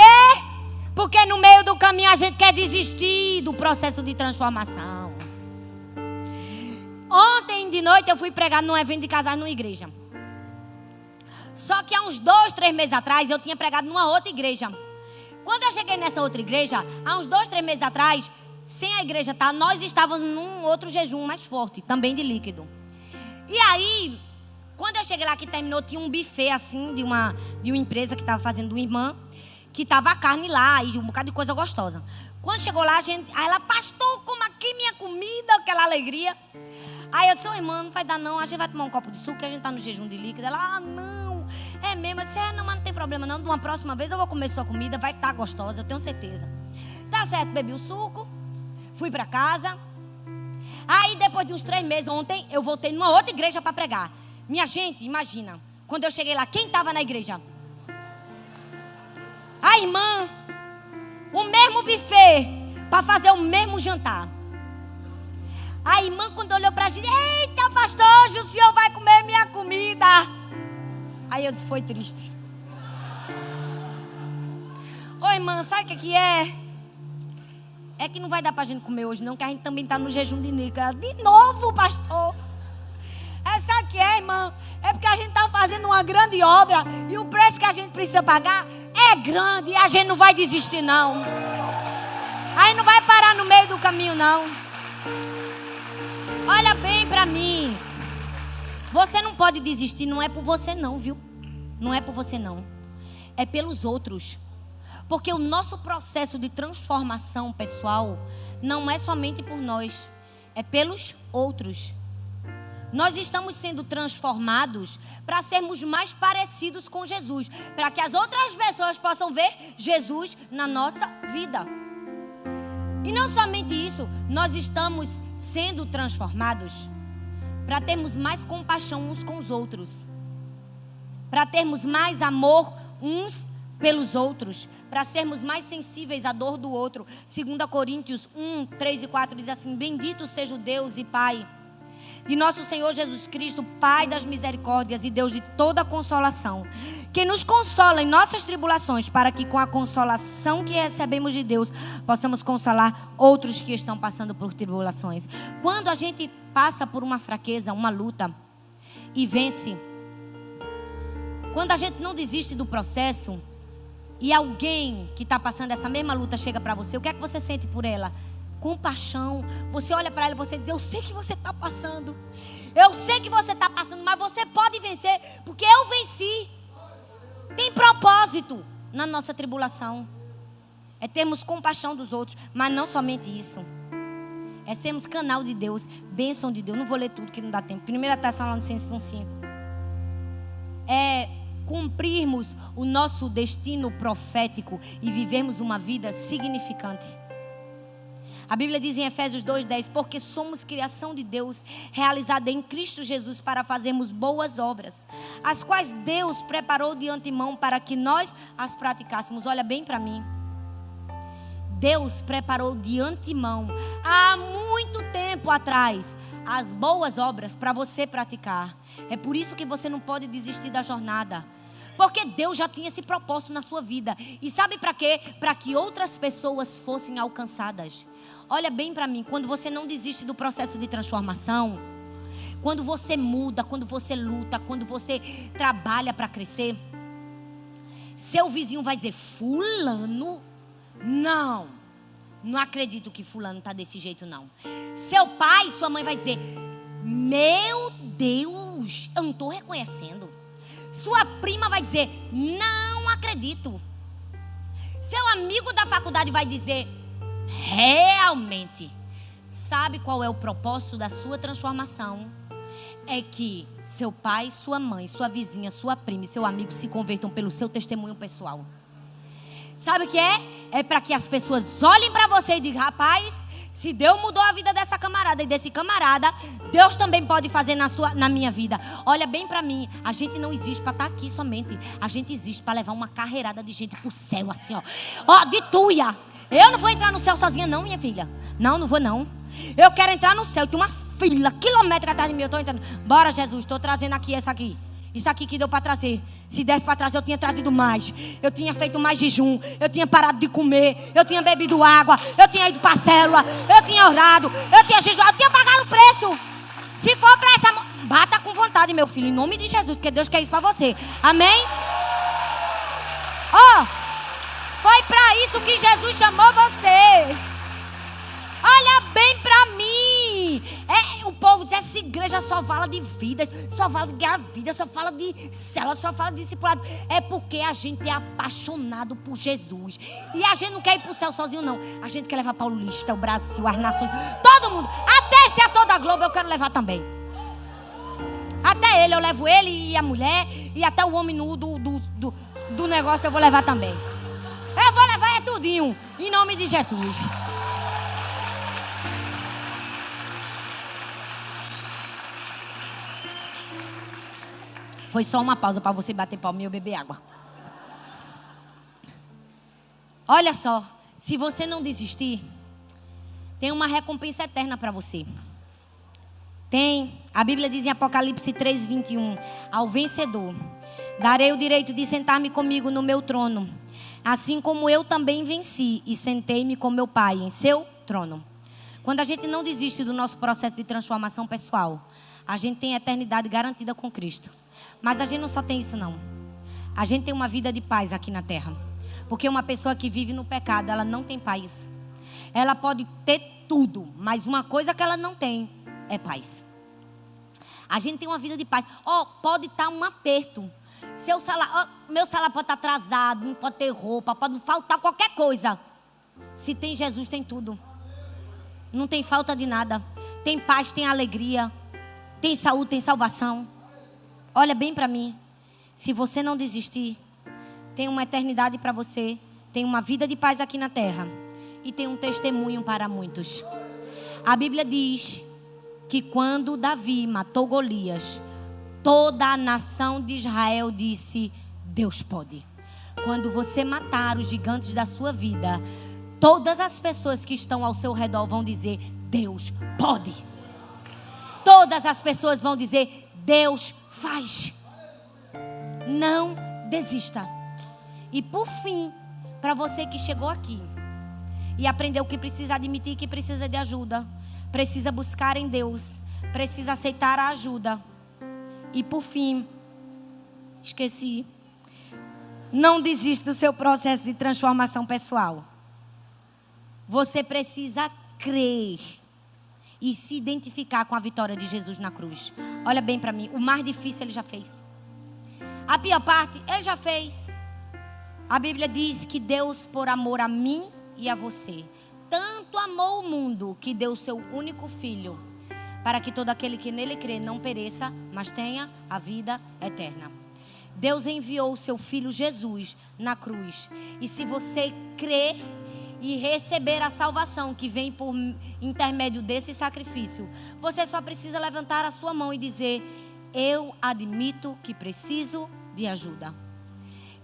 Porque no meio do caminho a gente quer desistir do processo de transformação. Ontem de noite eu fui pregar num evento de casais numa igreja. Só que há uns 2, 3 meses atrás eu tinha pregado numa outra igreja. Quando eu cheguei nessa outra igreja, há uns 2, 3 meses atrás, sem a igreja estar, nós estávamos num outro jejum mais forte, também de líquido. E aí, quando eu cheguei lá que terminou, tinha um buffet assim de uma empresa que estava fazendo uma irmã, que estava a carne lá e um bocado de coisa gostosa. Quando chegou lá, aí ela, pastor, como aqui minha comida, aquela alegria. Aí eu disse, ô irmã, não vai dar não, a gente vai tomar um copo de suco, que a gente está no jejum de líquido. Ela, não, é mesmo. Eu disse, não, mas não tem problema não, de uma próxima vez eu vou comer sua comida, vai estar gostosa, eu tenho certeza. Tá certo, bebi o suco, fui para casa. Aí depois de uns 3 meses, ontem, eu voltei numa outra igreja para pregar. Minha gente, imagina, quando eu cheguei lá, quem estava na igreja? A irmã, o mesmo buffet, para fazer o mesmo jantar. A irmã, quando olhou para a gente, eita, pastor, hoje o senhor vai comer minha comida. Aí eu disse, foi triste. Ô irmã, sabe o que é? É que não vai dar para a gente comer hoje não, que a gente também está no jejum de líquido. De novo, pastor. Sabe o que é, irmã? É porque a gente está fazendo uma grande obra e o preço que a gente precisa pagar é grande e a gente não vai desistir não. Aí não vai parar no meio do caminho não. Olha bem para mim. Você não pode desistir, não é por você não, viu? Não é por você não. É pelos outros. Porque o nosso processo de transformação pessoal não é somente por nós, é pelos outros. Nós estamos sendo transformados para sermos mais parecidos com Jesus, para que as outras pessoas possam ver Jesus na nossa vida. E não somente isso, nós estamos sendo transformados para termos mais compaixão uns com os outros, para termos mais amor uns pelos outros, para sermos mais sensíveis à dor do outro. 2 Coríntios 1, 3 e 4 diz assim: bendito seja o Deus e Pai de nosso Senhor Jesus Cristo, Pai das misericórdias e Deus de toda consolação, que nos consola em nossas tribulações, para que com a consolação que recebemos de Deus, possamos consolar outros que estão passando por tribulações. Quando a gente passa por uma fraqueza, uma luta, e vence, quando a gente não desiste do processo, e alguém que está passando essa mesma luta chega para você, o que é que você sente por ela? Compaixão. Você olha para ela e você diz: eu sei que você está passando, eu sei que você está passando, mas você pode vencer, porque eu venci. Tem propósito na nossa tribulação, é termos compaixão dos outros, mas não somente isso, é sermos canal de Deus, bênção de Deus. Não vou ler tudo que não dá tempo. 1 Tessalonicenses 1:5 é cumprirmos o nosso destino profético e vivermos uma vida significante. A Bíblia diz em Efésios 2:10: porque somos criação de Deus, realizada em Cristo Jesus, para fazermos boas obras, as quais Deus preparou de antemão para que nós as praticássemos. Olha bem para mim. Deus preparou de antemão, há muito tempo atrás, as boas obras para você praticar. É por isso que você não pode desistir da jornada, porque Deus já tinha esse propósito na sua vida. E sabe para quê? Para que outras pessoas fossem alcançadas. Olha bem para mim, quando você não desiste do processo de transformação, quando você muda, quando você luta, quando você trabalha para crescer, seu vizinho vai dizer: fulano, não acredito que fulano está desse jeito não. Seu pai, sua mãe vai dizer: meu Deus, eu não estou reconhecendo. Sua prima vai dizer: não acredito. Seu amigo da faculdade vai dizer: realmente. Sabe qual é o propósito da sua transformação? É que seu pai, sua mãe, sua vizinha, sua prima e seu amigo se convertam pelo seu testemunho pessoal. Sabe o que é? É para que as pessoas olhem para você e digam: rapaz, se Deus mudou a vida dessa camarada, camarada e desse camarada, Deus também pode fazer na minha vida. Olha bem para mim, a gente não existe para estar aqui somente. A gente existe para levar uma carreirada de gente pro céu, assim, ó. Ó, de tuia. Eu não vou entrar no céu sozinha não, minha filha. Não vou não. Eu quero entrar no céu, tem uma fila, quilômetro atrás de mim, eu tô entrando. Bora, Jesus, tô trazendo aqui essa aqui. Isso aqui que deu para trazer. Se desse para trás, eu tinha trazido mais. Eu tinha feito mais jejum. Eu tinha parado de comer. Eu tinha bebido água. Eu tinha ido para a célula. Eu tinha orado. Eu tinha jejuado. Eu tinha pagado o preço. Se for para essa... Bata com vontade, meu filho. Em nome de Jesus. Porque Deus quer isso para você. Amém? Ó. Foi para isso que Jesus chamou você. Olha bem para mim. O povo diz, essa igreja só fala de vidas, só fala de ganhar vida, só fala de célula, só fala de discipulado. É porque a gente é apaixonado por Jesus. E a gente não quer ir para o céu sozinho, não. A gente quer levar Paulista, o Brasil, as nações, todo mundo. Até se a toda a Globo eu quero levar também. Até ele, eu levo ele e a mulher. E até o homem nu do negócio eu vou levar também. Eu vou levar tudinho, em nome de Jesus. Foi só uma pausa para você bater palma e eu beber água. Olha só, se você não desistir, tem uma recompensa eterna para você. Tem, a Bíblia diz em Apocalipse 3:21, ao vencedor darei o direito de sentar-me comigo no meu trono, assim como eu também venci e sentei-me com meu Pai em seu trono. Quando a gente não desiste do nosso processo de transformação pessoal, a gente tem a eternidade garantida com Cristo. Mas a gente não só tem isso não. A gente tem uma vida de paz aqui na terra. Porque uma pessoa que vive no pecado, ela não tem paz. Ela pode ter tudo, mas uma coisa que ela não tem é paz. A gente tem uma vida de paz. Pode estar um aperto. Meu salário pode estar atrasado, não pode ter roupa, pode faltar qualquer coisa. Se tem Jesus, tem tudo. Não tem falta de nada. Tem paz, tem alegria. Tem saúde, tem salvação. Olha bem para mim. Se você não desistir, tem uma eternidade para você. Tem uma vida de paz aqui na terra. E tem um testemunho para muitos. A Bíblia diz que quando Davi matou Golias, toda a nação de Israel disse, Deus pode. Quando você matar os gigantes da sua vida, todas as pessoas que estão ao seu redor vão dizer, Deus pode. Todas as pessoas vão dizer, Deus faz. Não desista. E por fim, para você que chegou aqui e aprendeu que precisa admitir que precisa de ajuda, precisa buscar em Deus, precisa aceitar a ajuda. E por fim, esqueci, não desista do seu processo de transformação pessoal. Você precisa crer e se identificar com a vitória de Jesus na cruz. Olha bem para mim, o mais difícil ele já fez. A pior parte, ele já fez. A Bíblia diz que Deus, por amor a mim e a você, tanto amou o mundo que deu o seu único filho, para que todo aquele que nele crê não pereça, mas tenha a vida eterna. Deus enviou o seu filho Jesus na cruz. E se você crer e receber a salvação que vem por intermédio desse sacrifício, você só precisa levantar a sua mão e dizer, eu admito que preciso de ajuda.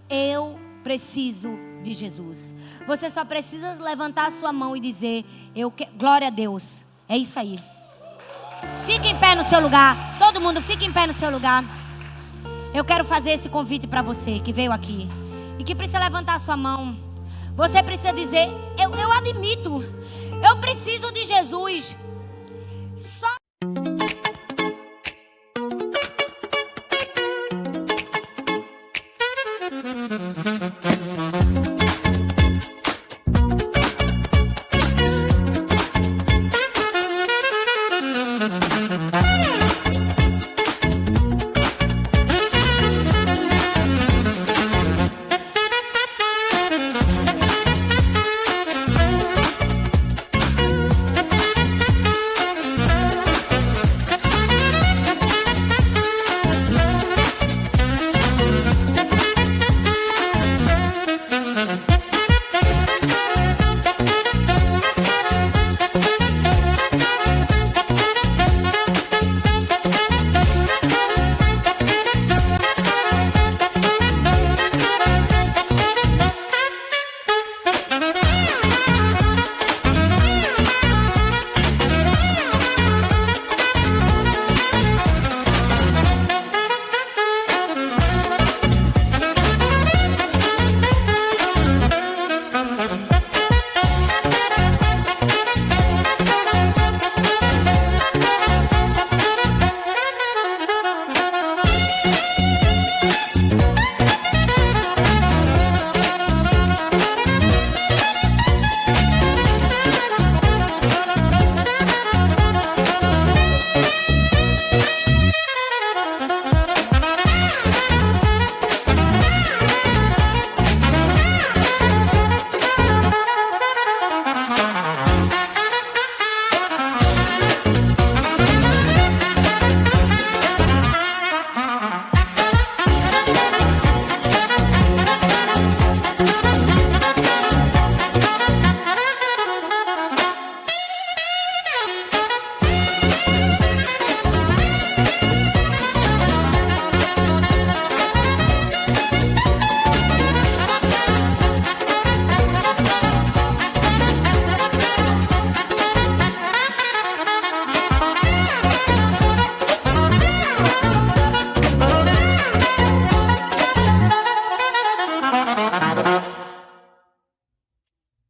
Eu preciso de Jesus. Você só precisa levantar a sua mão e dizer, glória a Deus. É isso aí. Fique em pé no seu lugar. Todo mundo fique em pé no seu lugar. Eu quero fazer esse convite para você que veio aqui e que precisa levantar a sua mão. Você precisa dizer, eu admito, eu preciso de Jesus.